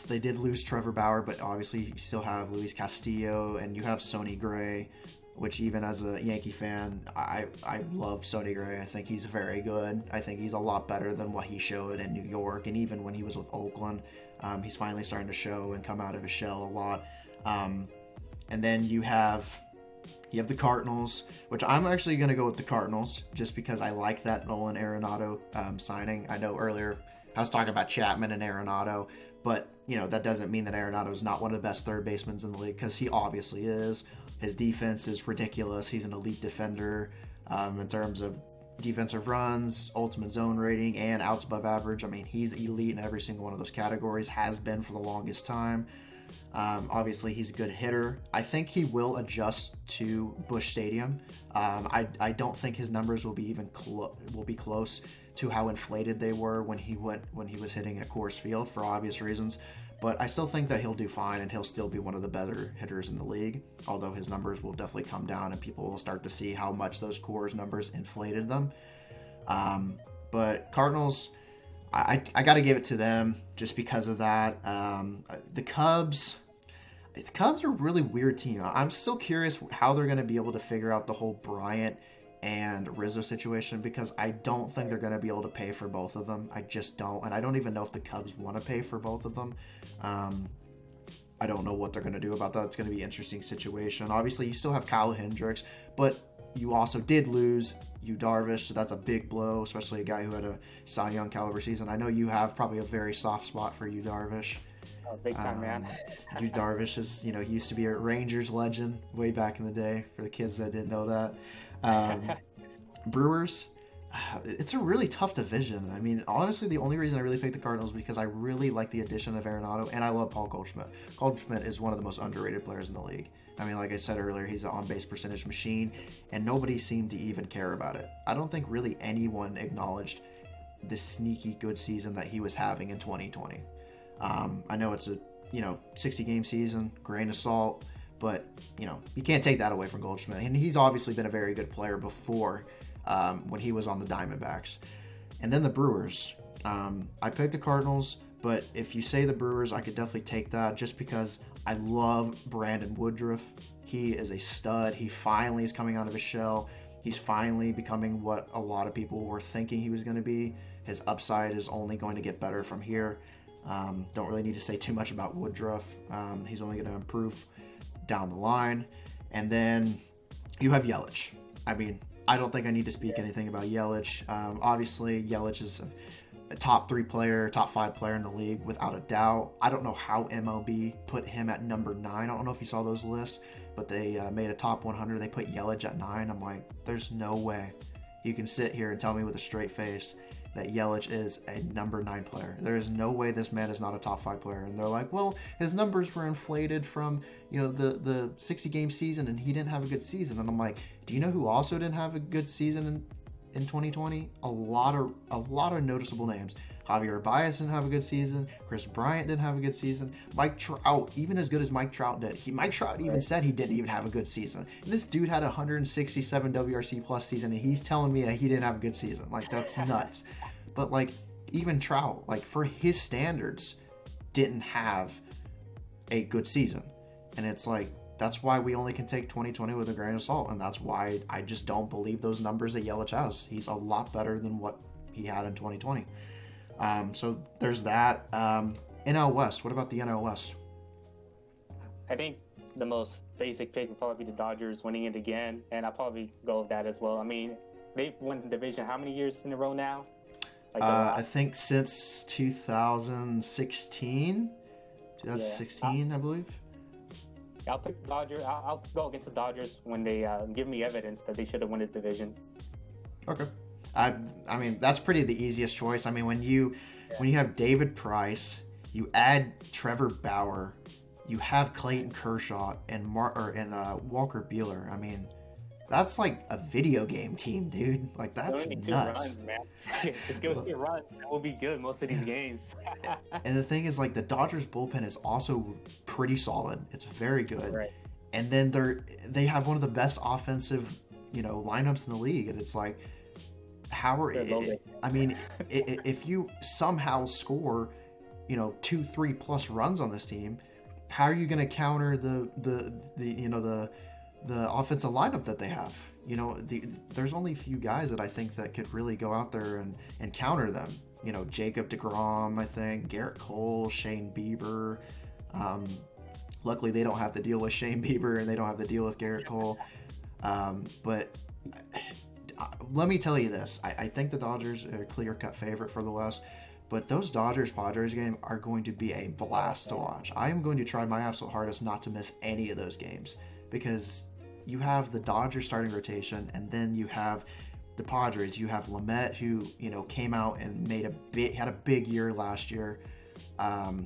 they did lose Trevor Bauer, but obviously you still have Luis Castillo, and you have Sonny Gray, which even as a Yankee fan, I love Sonny Gray. I think he's very good. I think he's a lot better than what he showed in New York, and even when he was with Oakland, he's finally starting to show and come out of his shell a lot. And then you have the Cardinals, which I'm actually going to go with the Cardinals just because I like that Nolan Arenado signing. I know earlier I was talking about Chapman and Arenado, but that doesn't mean that Arenado is not one of the best third basemen in the league, because he obviously is. His defense is ridiculous. He's an elite defender in terms of defensive runs, ultimate zone rating, and outs above average. I mean, he's elite in every single one of those categories, has been for the longest time. Obviously, he's a good hitter. I think he will adjust to Busch Stadium. I don't think his numbers will be even will be close to how inflated they were when he was hitting at Coors Field for obvious reasons. But I still think that he'll do fine, and he'll still be one of the better hitters in the league, although his numbers will definitely come down, and people will start to see how much those Coors numbers inflated them. But Cardinals, I got to give it to them just because of that. The Cubs are a really weird team. I'm still curious how they're going to be able to figure out the whole Bryant and Rizzo situation, because I don't think they're going to be able to pay for both of them. I just don't. And I don't even know if the Cubs want to pay for both of them. I don't know what they're going to do about that. It's going to be an interesting situation. Obviously, you still have Kyle Hendricks, but you also did lose Yu Darvish, so that's a big blow, especially a guy who had a Cy Young caliber season. I know you have probably a very soft spot for Yu Darvish. Oh, big time, man. Yu Darvish is, he used to be a Rangers legend way back in the day, for the kids that didn't know that. Brewers, it's a really tough division. I mean, honestly, the only reason I really picked the Cardinals is because I really like the addition of Arenado, and I love Paul Goldschmidt. Goldschmidt is one of the most underrated players in the league. I mean, like I said earlier, he's an on-base percentage machine, and nobody seemed to even care about it. I don't think really anyone acknowledged the sneaky good season that he was having in 2020. I know it's a 60-game season, grain of salt, but you can't take that away from Goldschmidt. And he's obviously been a very good player before when he was on the Diamondbacks. And then the Brewers. I picked the Cardinals, but if you say the Brewers, I could definitely take that just because I love Brandon Woodruff. He is a stud. He finally is coming out of his shell. He's finally becoming what a lot of people were thinking he was going to be. His upside is only going to get better from here. Don't really need to say too much about Woodruff. He's only going to improve down the line. And then you have Yelich. I mean, I don't think I need to speak anything about Yelich. Obviously, Yelich is a top 3 player, top 5 player in the league without a doubt. I don't know how MLB put him at number 9. I don't know if you saw those lists, but they made a top 100. They put Yelich at 9. I'm like, there's no way you can sit here and tell me with a straight face that Yelich is a number 9 player. There is no way this man is not a top 5 player. And they're like, well, his numbers were inflated from, the 60-game season, and he didn't have a good season. And I'm like, do you know who also didn't have a good season in 2020? A lot of noticeable names. Javier Baez didn't have a good season. Chris Bryant didn't have a good season. Mike Trout, even as good as Mike Trout did, Mike Trout even said he didn't even have a good season. And this dude had a 167 WRC plus season, and he's telling me that he didn't have a good season. Like, that's nuts. But like, even Trout, like, for his standards, didn't have a good season. And it's like, that's why we only can take 2020 with a grain of salt, and that's why I just don't believe those numbers that Yelich has. He's a lot better than what he had in 2020. So there's that. NL West. What about the NL West? I think the most basic pick would probably be the Dodgers winning it again, and I'll probably go with that as well. I mean, they've won the division how many years in a row now? I think since 2016, I believe. I'll pick the Dodgers. I'll go against the Dodgers when they give me evidence that they should have won the division. Okay. I mean, that's pretty the easiest choice. I mean, when you have David Price, you add Trevor Bauer, you have Clayton Kershaw and Walker Buehler. I mean, that's like a video game team, dude. Like, that's nuts. 2 runs, man. Just give us 2 runs. That will be good most of these games. And the thing is, like, the Dodgers bullpen is also pretty solid. It's very good. Right. And then they have one of the best offensive, lineups in the league. And it's like, if you somehow score, 2-3 plus runs on this team, how are you going to counter the offensive lineup that they have? There's only a few guys that I think that could really go out there and counter them. Jacob deGrom, I think, Garrett Cole, Shane Bieber. Luckily, they don't have to deal with Shane Bieber and they don't have to deal with Garrett Cole. But let me tell you this. I think the Dodgers are a clear-cut favorite for the West. But those Dodgers-Padres games are going to be a blast to watch. I am going to try my absolute hardest not to miss any of those games because you have the Dodgers starting rotation, and then you have the Padres. You have Lamet, who came out and had a big year last year.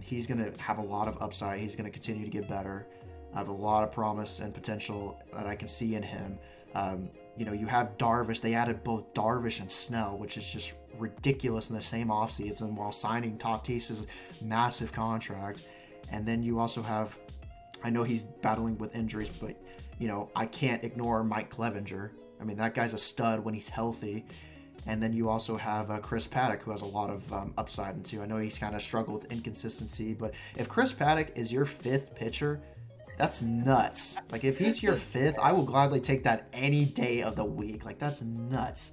He's going to have a lot of upside. He's going to continue to get better. I have a lot of promise and potential that I can see in him. You have Darvish. They added both Darvish and Snell, which is just ridiculous in the same offseason while signing Tatis's massive contract. And then you also have, I know he's battling with injuries, but, I can't ignore Mike Clevinger. I mean, that guy's a stud when he's healthy. And then you also have Chris Paddock, who has a lot of upside into. I know he's kind of struggled with inconsistency, but if Chris Paddock is your fifth pitcher, that's nuts. Like, if he's your fifth, I will gladly take that any day of the week. Like, that's nuts.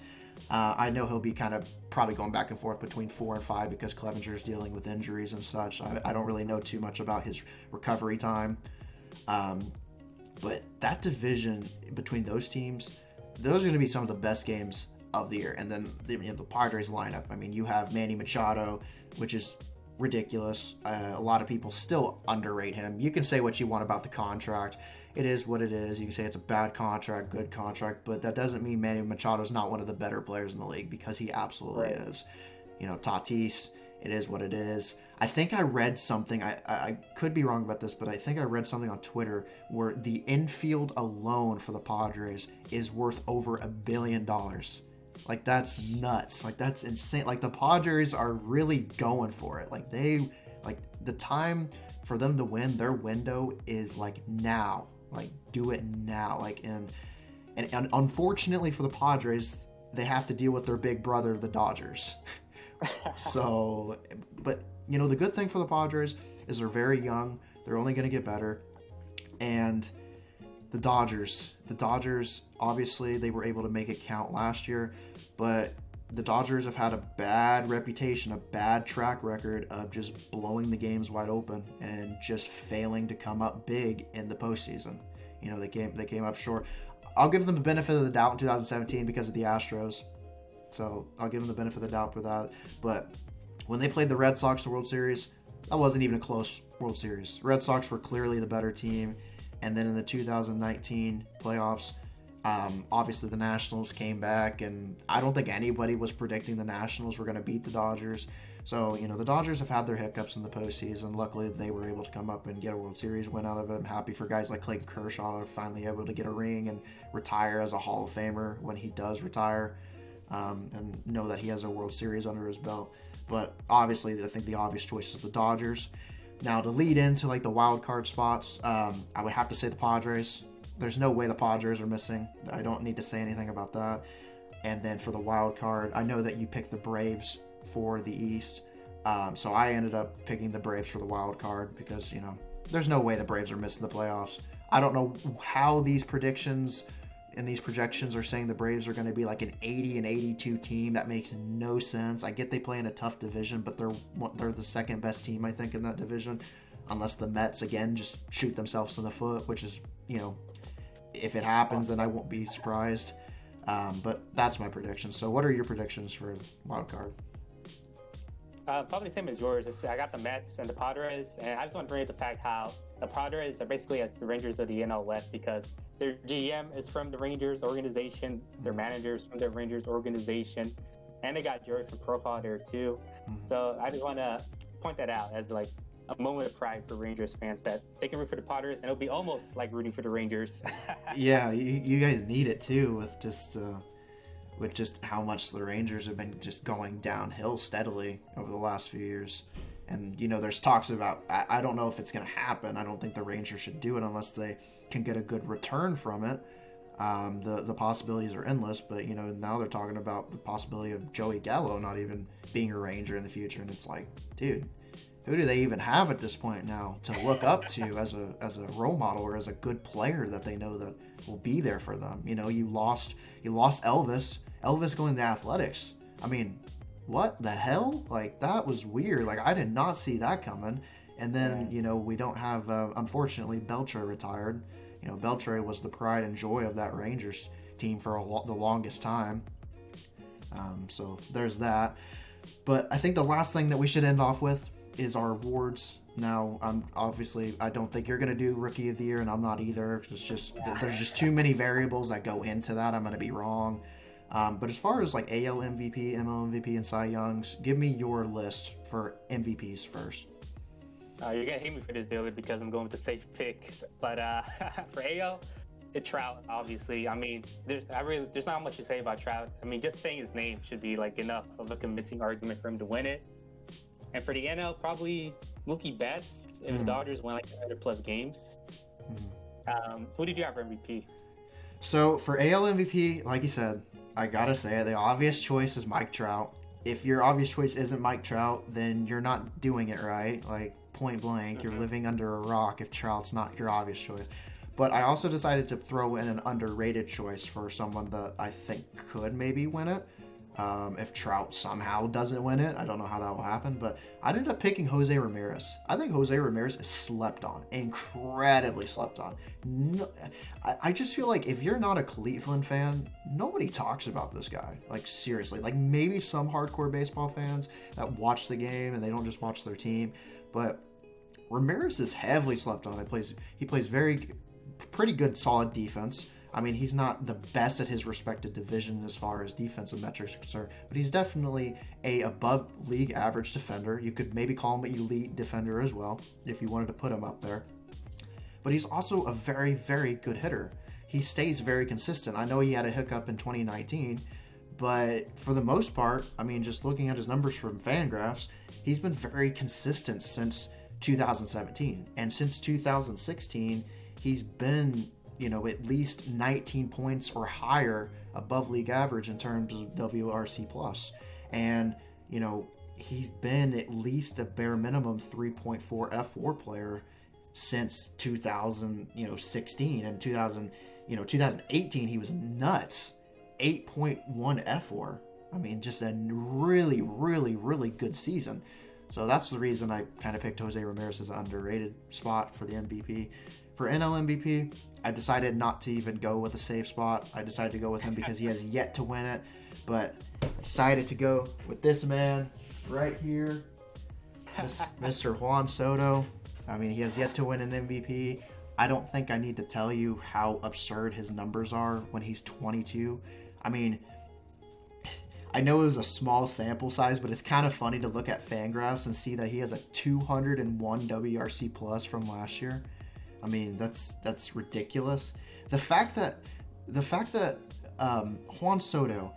I know he'll be kind of probably going back and forth between 4 and 5 because Clevenger's dealing with injuries and such. I don't really know too much about his recovery time. But that division between those teams, those are going to be some of the best games of the year. And then the Padres lineup. I mean, you have Manny Machado, which is ridiculous. A lot of people still underrate him. You can say what you want about the contract. It is what it is. You can say it's a bad contract, good contract, but that doesn't mean Manny Machado is not one of the better players in the league, because he absolutely is. Tatis, it is what it is. I think I read something, I could be wrong about this, but I think I read something on Twitter where the infield alone for the Padres is worth over $1 billion. Like, that's nuts. Like, that's insane. Like, the Padres are really going for it. Like, the time for them to win, their window is like now. Like, do it now. Like, and unfortunately for the Padres, they have to deal with their big brother, the Dodgers. So, but the good thing for the Padres is they're very young. They're only going to get better. And the Dodgers, obviously, they were able to make it count last year, but the Dodgers have had a bad reputation, a bad track record of just blowing the games wide open and just failing to come up big in the postseason. They came up short. I'll give them the benefit of the doubt in 2017 because of the Astros. So I'll give them the benefit of the doubt for that. But when they played the Red Sox in the World Series, that wasn't even a close World Series. The Red Sox were clearly the better team. And then in the 2019 playoffs, obviously the Nationals came back, and I don't think anybody was predicting the Nationals were going to beat the Dodgers. So, the Dodgers have had their hiccups in the postseason. Luckily, they were able to come up and get a World Series win out of it. I'm happy for guys like Clayton Kershaw are finally able to get a ring and retire as a Hall of Famer when he does retire, and know that he has a World Series under his belt. But obviously, I think the obvious choice is the Dodgers. Now, to lead into the wild card spots, I would have to say the Padres. There's no way the Padres are missing. I don't need to say anything about that. And then for the wild card, I know that you picked the Braves for the East. So I ended up picking the Braves for the wild card because, there's no way the Braves are missing the playoffs. I don't know how these predictions and these projections are saying the Braves are going to be like an 80 and 82 team. That makes no sense. I get they play in a tough division, but they're the second best team, I think, in that division. Unless the Mets, again, just shoot themselves in the foot, which is, if it happens, then I won't be surprised. But that's my prediction. So what are your predictions for wild card? Probably the same as yours. I got the Mets and the Padres, and I just want to bring up the fact how the Padres are basically like the Rangers of the NL West because their GM is from the Rangers organization, their managers from the Rangers organization, and they got Jurickson Profile there too. So I just want to point that out as like a moment of pride for Rangers fans that they can root for the Padres, and it'll be almost like rooting for the Rangers. Yeah, you guys need it too with just how much the Rangers have been just going downhill steadily over the last few years. And, there's talks about, I don't know if it's going to happen. I don't think the Rangers should do it unless they can get a good return from it. The possibilities are endless, but, now they're talking about the possibility of Joey Gallo not even being a Ranger in the future. And it's like, dude, who do they even have at this point now to look up to as a role model or as a good player that they know that will be there for them? You lost Elvis going to the Athletics. I mean, what the hell? Like, that was weird. Like, I did not see that coming. And then, we don't have, unfortunately, Beltre retired. Beltre was the pride and joy of that Rangers team for the longest time. So there's that. But I think the last thing that we should end off with is our awards. Now, I don't think you're going to do Rookie of the Year, and I'm not either. There's just too many variables that go into that. I'm going to be wrong. But as far as like AL MVP, ML MVP, and Cy Youngs, give me your list for MVPs first. You're gonna hate me for this, Dylan, because I'm going with the safe pick. But for AL, it's Trout, obviously. I mean, there's not much to say about Trout. I mean, just saying his name should be like enough of a convincing argument for him to win it. And for the NL, probably Mookie Betts if the Dodgers win like 100+ games. Who did you have for MVP? So for AL MVP, like you said, I gotta say it, the obvious choice is Mike Trout. If your obvious choice isn't Mike Trout, then you're not doing it right. Like, point blank, you're living under a rock if Trout's not your obvious choice. But I also decided to throw in an underrated choice for someone that I think could maybe win it. If Trout somehow doesn't win it, I don't know how that will happen, but I ended up picking Jose Ramirez. I think Jose Ramirez is slept on, incredibly slept on. No, I just feel like if you're not a Cleveland fan, nobody talks about this guy. Like, seriously. Like, maybe some hardcore baseball fans that watch the game and they don't just watch their team, but Ramirez is heavily slept on. He plays pretty good, solid defense. I mean, he's not the best at his respected division as far as defensive metrics are concerned, but he's definitely a above league average defender. You could maybe call him an elite defender as well, if you wanted to put him up there. But he's also a very, very good hitter. He stays very consistent. I know he had a hiccup in 2019, but for the most part, I mean, just looking at his numbers from Fangraphs, he's been very consistent since 2017. And since 2016, he's been, at least 19 points or higher above league average in terms of WRC+. And, he's been at least a bare minimum 3.4 F4 player since 2016. And 2018, he was nuts. 8.1 F4. I mean, just a really, really, really good season. So that's the reason I kind of picked Jose Ramirez as an underrated spot for the MVP. For NL MVP, I decided not to even go with a safe spot. I decided to go with him because he has yet to win it. But I decided to go with this man right here, Mr. Juan Soto. I mean, he has yet to win an MVP. I don't think I need to tell you how absurd his numbers are when he's 22. I mean, I know it was a small sample size, but it's kind of funny to look at Fangraphs and see that he has a 201 WRC plus from last year. I mean, that's ridiculous. The fact that Juan Soto,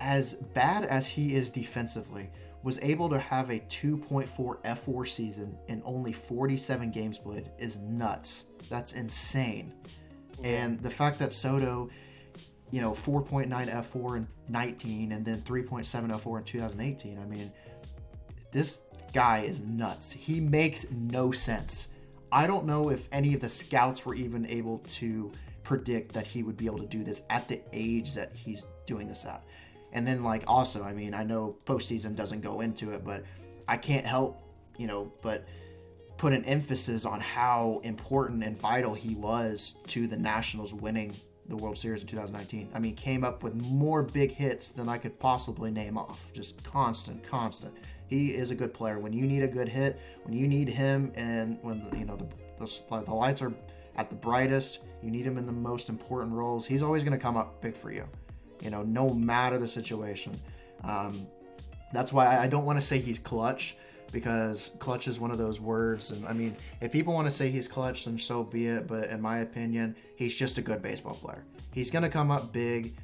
as bad as he is defensively, was able to have a 2.4 F4 season in only 47 games played is nuts. That's insane. And the fact that Soto, 4.9 F4 in 19 and then 3.7 F4 in 2018, I mean, this guy is nuts. He makes no sense. I don't know if any of the scouts were even able to predict that he would be able to do this at the age that he's doing this at. And then, also, I mean, I know postseason doesn't go into it, but I can't help, but put an emphasis on how important and vital he was to the Nationals winning the World Series in 2019. I mean, came up with more big hits than I could possibly name off. Just constant. He is a good player. When you need a good hit, when you need him, and when the lights are at the brightest, you need him in the most important roles, he's always going to come up big for you. No matter the situation. That's why I don't want to say he's clutch, because clutch is one of those words. And I mean, if people want to say he's clutch, then so be it. But in my opinion, he's just a good baseball player. He's going to come up big,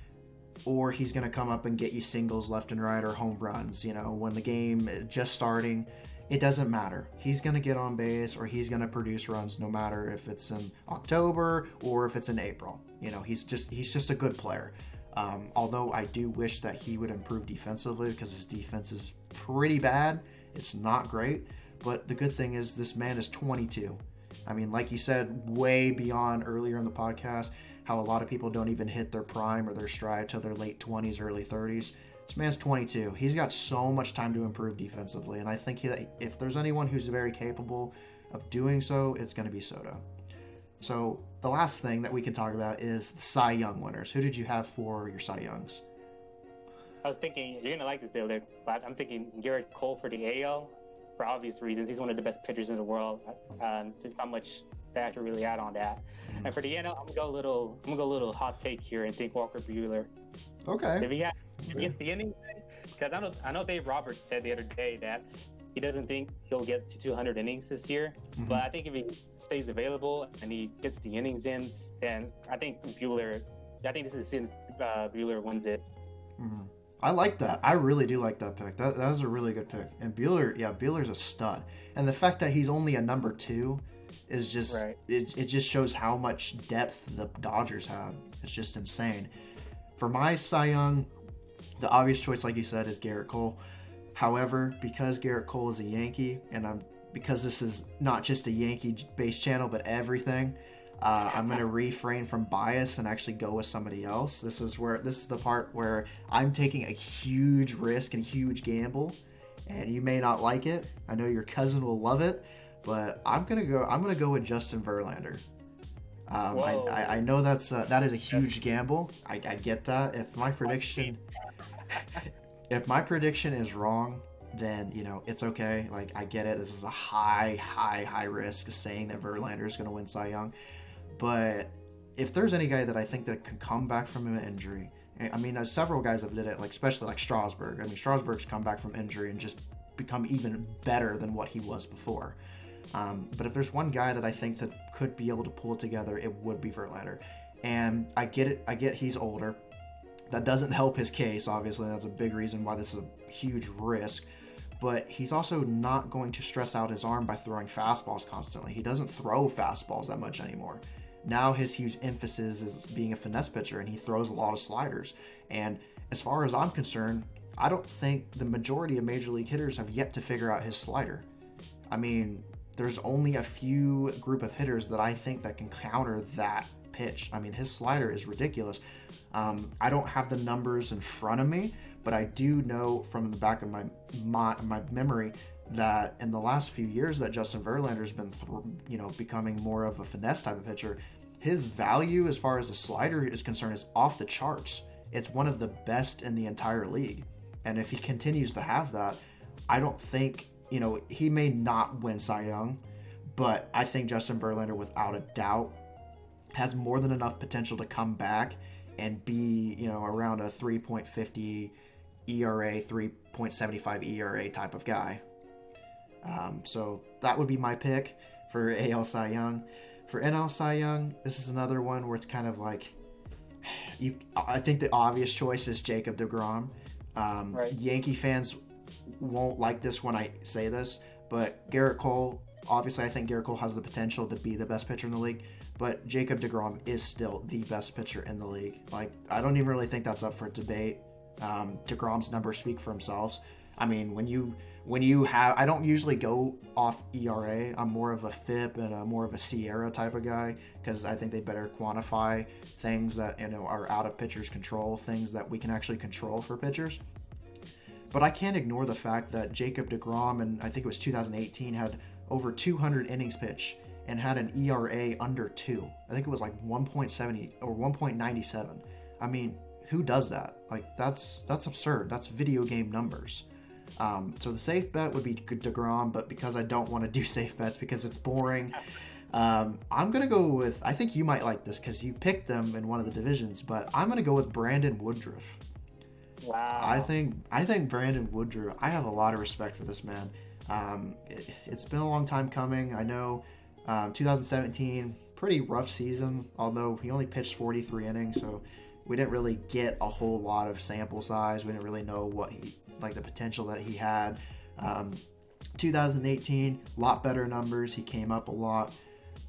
or he's going to come up and get you singles left and right or home runs. When the game is just starting, it doesn't matter. He's going to get on base, or he's going to produce runs no matter if it's in October or if it's in April. He's just a good player. Although I do wish that he would improve defensively, because his defense is pretty bad. It's not great. But the good thing is this man is 22. I mean, like you said, way beyond earlier in the podcast, how a lot of people don't even hit their prime or their stride till their late 20s, early 30s. This man's 22. He's got so much time to improve defensively. And I think if there's anyone who's very capable of doing so, it's going to be Soto. So the last thing that we can talk about is the Cy Young winners. Who did you have for your Cy Youngs? I was thinking, you're going to like this, Dylan, but I'm thinking Garrett Cole for the AL. for obvious reasons. He's one of the best pitchers in the world. There's not much that I can really add on that. And for the NL, I'm gonna go a little hot take here and think Walker Buehler. Okay. If he gets the innings, because I know Dave Roberts said the other day that he doesn't think he'll get to 200 innings this year. But I think if he stays available and he gets the innings in, then I think this is since Buehler wins it. I like that. I really do like that pick. That was a really good pick. And Buehler's a stud. And the fact that he's only a number 2 is just right. It just shows how much depth the Dodgers have. It's just insane. For my Cy Young, the obvious choice, like you said, is Garrett Cole. However, because Garrett Cole is a Yankee, and because this is not just a Yankee-based channel, but everything, I'm going to refrain from bias and actually go with somebody else. This is the part where I'm taking a huge risk and huge gamble, and you may not like it. I know your cousin will love it, but I'm gonna go with Justin Verlander. I know that is a huge gamble. I get that. If my prediction is wrong, then it's okay. Like, I get it. This is a high risk saying that Verlander is going to win Cy Young. But if there's any guy that I think that could come back from an injury, I mean, several guys have did it, like especially like Strasburg. I mean, Strasburg's come back from injury and just become even better than what he was before. But if there's one guy that I think that could be able to pull it together, it would be Verlander. And I get it. I get he's older. That doesn't help his case, obviously. That's a big reason why this is a huge risk. But he's also not going to stress out his arm by throwing fastballs constantly. He doesn't throw fastballs that much anymore. Now his huge emphasis is being a finesse pitcher, and he throws a lot of sliders. And as far as I'm concerned, I don't think the majority of Major League hitters have yet to figure out his slider. I mean, there's only a few group of hitters that I think that can counter that pitch. I mean, his slider is ridiculous. I don't have the numbers in front of me, but I do know from the back of my memory that in the last few years that Justin Verlander's been, becoming more of a finesse type of pitcher. His value as far as the slider is concerned is off the charts. It's one of the best in the entire league. And if he continues to have that, I don't think, he may not win Cy Young, but I think Justin Verlander, without a doubt, has more than enough potential to come back and be, around a 3.50 ERA, 3.75 ERA type of guy. So that would be my pick for AL Cy Young. For NL Cy Young, this is another one where it's kind of like, I think the obvious choice is Jacob deGrom. Right. Yankee fans won't like this when I say this, but Garrett Cole, obviously I think Garrett Cole has the potential to be the best pitcher in the league, but Jacob deGrom is still the best pitcher in the league. Like, I don't even really think that's up for debate. deGrom's numbers speak for themselves. I mean, when you have, I don't usually go off ERA. I'm more of a FIP and more of a Sierra type of guy, because I think they better quantify things that are out of pitchers' control, things that we can actually control for pitchers. But I can't ignore the fact that Jacob deGrom, and I think it was 2018, had over 200 innings pitched and had an ERA under 2. I think it was like 1.70 or 1.97. I mean, who does that? Like, that's absurd. That's video game numbers. So the safe bet would be deGrom, but because I don't want to do safe bets because it's boring, I'm going to go with, I think you might like this because you picked them in one of the divisions, but I'm going to go with Brandon Woodruff. Wow. I think Brandon Woodruff, I have a lot of respect for this man. It's been a long time coming. I know 2017, pretty rough season, although he only pitched 43 innings, so we didn't really get a whole lot of sample size. We didn't really know what the potential that he had. 2018, a lot better numbers. He came up a lot.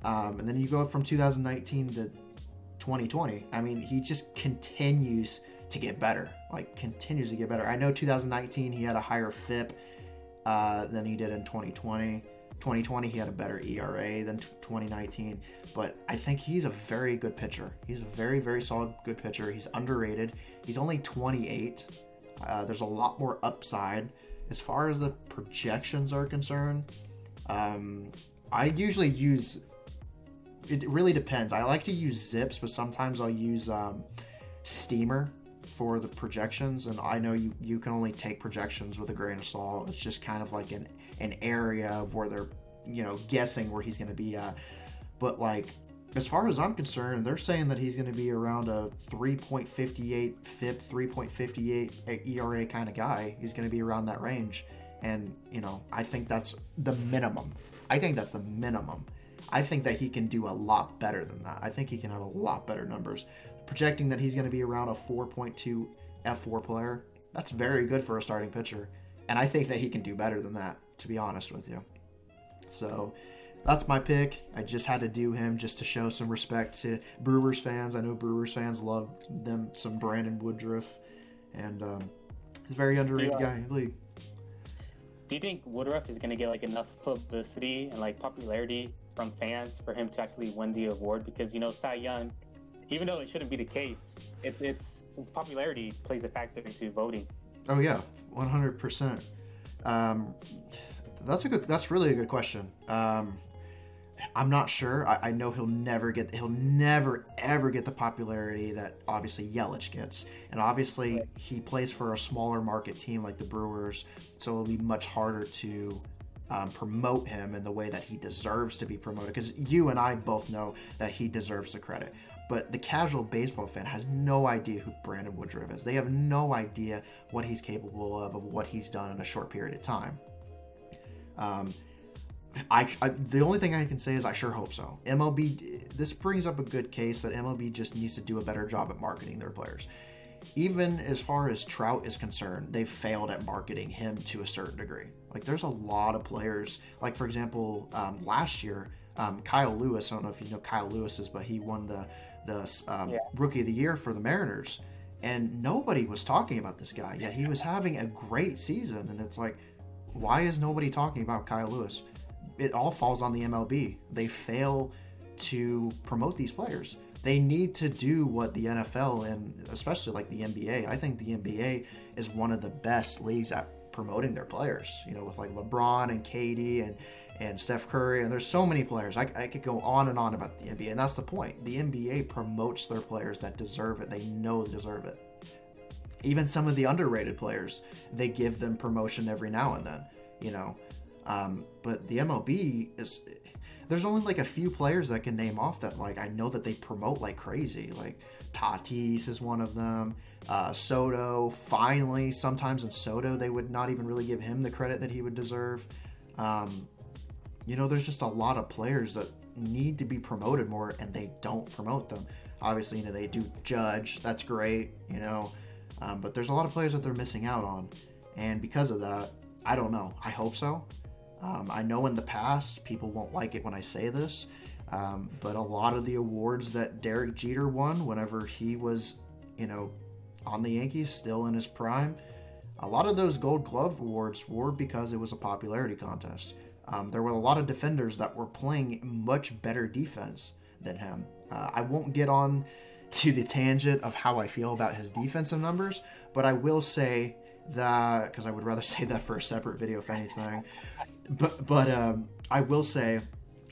And then you go from 2019 to 2020. I mean, he just continues to get better. I know 2019 he had a higher FIP than he did in 2020. 2020 he had a better ERA than 2019, but I think he's a very good pitcher. He's a very, very solid good pitcher. He's underrated. He's only 28. There's a lot more upside. As far as the projections are concerned, I usually use, it really depends. I like to use Zips, but sometimes I'll use Steamer for the projections, and I know you can only take projections with a grain of salt. It's just kind of like an area of where they're, guessing where he's going to be at. But like, as far as I'm concerned, they're saying that he's going to be around a 3.58 FIP, 3.58 ERA kind of guy. He's going to be around that range. And, I think that's the minimum. I think that he can do a lot better than that. I think he can have a lot better numbers. Projecting that he's going to be around a 4.2 F4 player, that's very good for a starting pitcher. And I think that he can do better than that, to be honest with you. So that's my pick. I just had to do him just to show some respect to Brewers fans. I know Brewers fans love them some Brandon Woodruff. And he's a very underrated guy in the league. Do you think Woodruff is going to get like enough publicity and like popularity from fans for him to actually win the award? Because Cy Young, even though it shouldn't be the case, it's popularity plays a factor into voting. Oh yeah, 100%. That's really a good question. I'm not sure. I know he'll never ever get the popularity that obviously Yelich gets. And obviously he plays for a smaller market team like the Brewers, so it'll be much harder to promote him in the way that he deserves to be promoted. Because you and I both know that he deserves the credit. But the casual baseball fan has no idea who Brandon Woodruff is. They have no idea what he's capable of what he's done in a short period of time. The only thing I can say is I sure hope so. MLB, this brings up a good case that MLB just needs to do a better job at marketing their players. Even as far as Trout is concerned, they've failed at marketing him to a certain degree. Like, there's a lot of players, like, for example, last year, Kyle Lewis, I don't know if you know Kyle Lewis is, but he won the Rookie of the Year for the Mariners. And nobody was talking about this guy, yet he was having a great season. And it's like, why is nobody talking about Kyle Lewis? It all falls on the MLB. They fail to promote these players. They need to do what the NFL and especially like the NBA. I think the NBA is one of the best leagues at promoting their players. With like LeBron and KD and Steph Curry, and there's so many players. I could go on and on about the NBA, and that's the point. The NBA promotes their players that deserve it. They know they deserve it. Even some of the underrated players, they give them promotion every now and then. But the MLB there's only like a few players that can name off that like I know that they promote like crazy. Like Tatis is one of them. Soto, finally, sometimes in Soto they would not even really give him the credit that he would deserve. There's just a lot of players that need to be promoted more, and they don't promote them. Obviously, they do Judge. That's great, but there's a lot of players that they're missing out on, and because of that, I don't know. I hope so. I know in the past people won't like it when I say this, but a lot of the awards that Derek Jeter won whenever he was, on the Yankees, still in his prime, a lot of those Gold Glove awards were because it was a popularity contest. There were a lot of defenders that were playing much better defense than him. I won't get on to the tangent of how I feel about his defensive numbers, but I will say that, because I would rather save that for a separate video if anything, but I will say,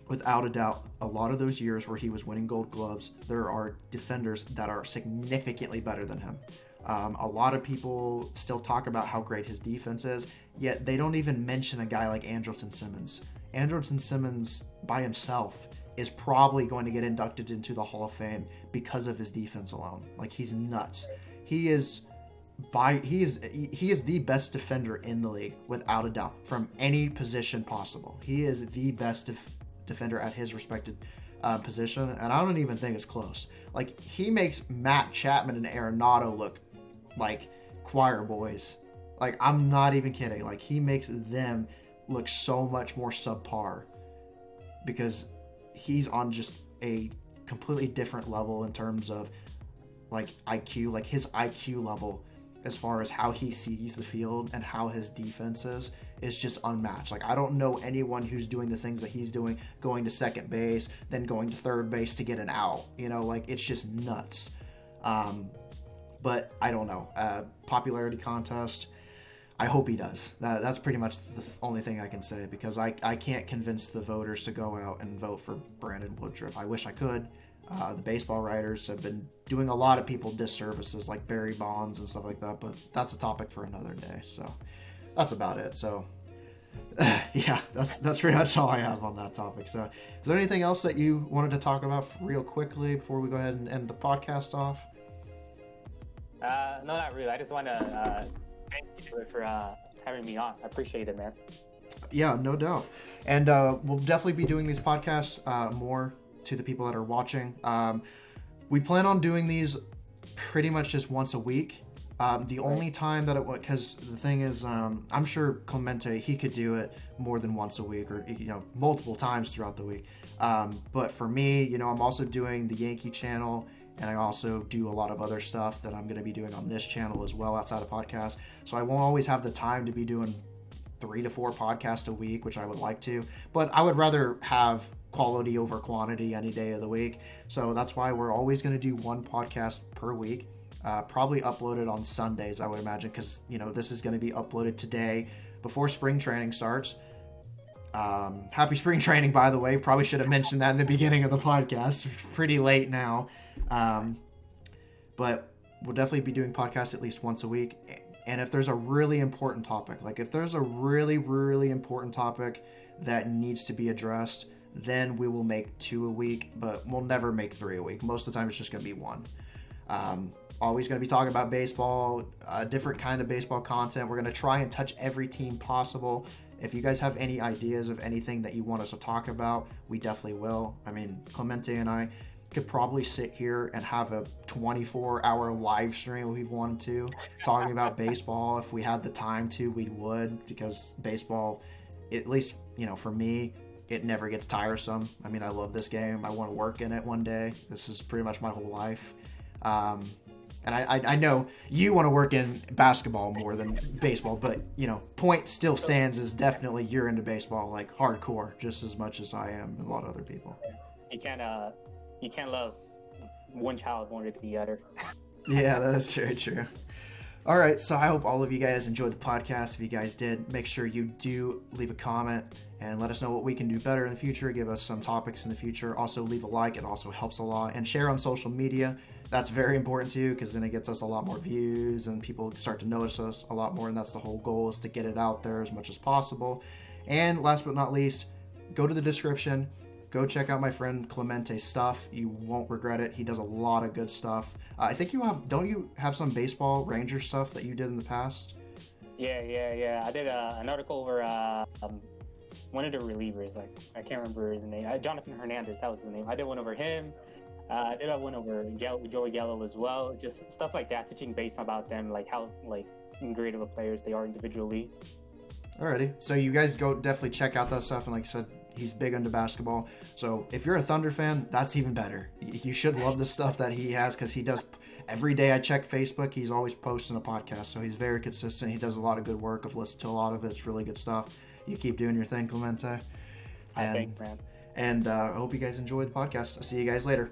without a doubt, a lot of those years where he was winning Gold Gloves, there are defenders that are significantly better than him. A lot of people still talk about how great his defense is, yet they don't even mention a guy like Andrelton Simmons. Andrelton Simmons by himself is probably going to get inducted into the Hall of Fame because of his defense alone. Like, he's nuts. He is the best defender in the league, without a doubt, from any position possible. He is the best defender at his respected position, and I don't even think it's close. Like, he makes Matt Chapman and Arenado look like choir boys. Like, I'm not even kidding. Like, he makes them look so much more subpar because he's on just a completely different level in terms of like IQ. Like, his IQ level as far as how he sees the field and how his defense is just unmatched. Like, I don't know anyone who's doing the things that he's doing, going to second base, then going to third base to get an out. Like, it's just nuts. But I don't know. Popularity contest, I hope he does. That's pretty much the only thing I can say, because I can't convince the voters to go out and vote for Brandon Woodruff. I wish I could. The baseball writers have been doing a lot of people disservices, like Barry Bonds and stuff like that, but that's a topic for another day. So that's about it. So yeah, that's pretty much all I have on that topic. So is there anything else that you wanted to talk about real quickly before we go ahead and end the podcast off? No, not really. I just want to thank you for having me on. I appreciate it, man. Yeah, no doubt. And we'll definitely be doing these podcasts more to the people that are watching. We plan on doing these pretty much just once a week. The only time that because the thing is, I'm sure Clemente, he could do it more than once a week or, multiple times throughout the week. But for me, I'm also doing the Yankee channel, and I also do a lot of other stuff that I'm going to be doing on this channel as well outside of podcasts. So I won't always have the time to be doing 3 to 4 podcasts a week, which I would like to, but I would rather have quality over quantity any day of the week. So that's why we're always going to do 1 podcast per week. Probably uploaded on Sundays, I would imagine, because this is going to be uploaded today before spring training starts. Happy spring training, by the way. Probably should have mentioned that in the beginning of the podcast. Pretty late now, but we'll definitely be doing podcasts at least once a week. And if there's a really important topic, like if there's a really, really important topic that needs to be addressed, then we will make 2 a week, but we'll never make 3 a week. Most of the time it's just going to be 1. Always going to be talking about baseball, different kind of baseball content. We're going to try and touch every team possible. If you guys have any ideas of anything that you want us to talk about, we definitely will. I mean, Clemente and I could probably sit here and have a 24-hour live stream if we wanted to, talking about baseball. If we had the time to, we would, because baseball, at least, for me, it never gets tiresome. I mean, I love this game. I want to work in it one day. This is pretty much my whole life. And I know you want to work in basketball more than baseball, but, point still stands is definitely you're into baseball, like hardcore, just as much as I am and a lot of other people. You can't love one child more than the other. Yeah, that is very true. All right, so I hope all of you guys enjoyed the podcast. If you guys did, make sure you do leave a comment and let us know what we can do better in the future. Give us some topics in the future. Also, leave a like. It also helps a lot. And share on social media. That's very important too, because then it gets us a lot more views and people start to notice us a lot more. And that's the whole goal, is to get it out there as much as possible. And last but not least, go to the description. Go check out my friend Clemente's stuff. You won't regret it. He does a lot of good stuff. I think don't you have some baseball Ranger stuff that you did in the past? Yeah. I did an article over one of the relievers. Like, I can't remember his name. Jonathan Hernandez, that was his name. I did one over him. I did one over Joey Gallo as well. Just stuff like that, teaching based about them, like how great of a players they are individually. Alrighty, so you guys go definitely check out that stuff, and like I said, he's big into basketball. So if you're a Thunder fan, that's even better. You should love the stuff that he has, because he does every day. I check Facebook, he's always posting a podcast, so he's very consistent. He does a lot of good work. I've listened to a lot of it. It's really good stuff. You keep doing your thing, Clemente. Thanks, man. And I hope you guys enjoyed the podcast. I'll see you guys later.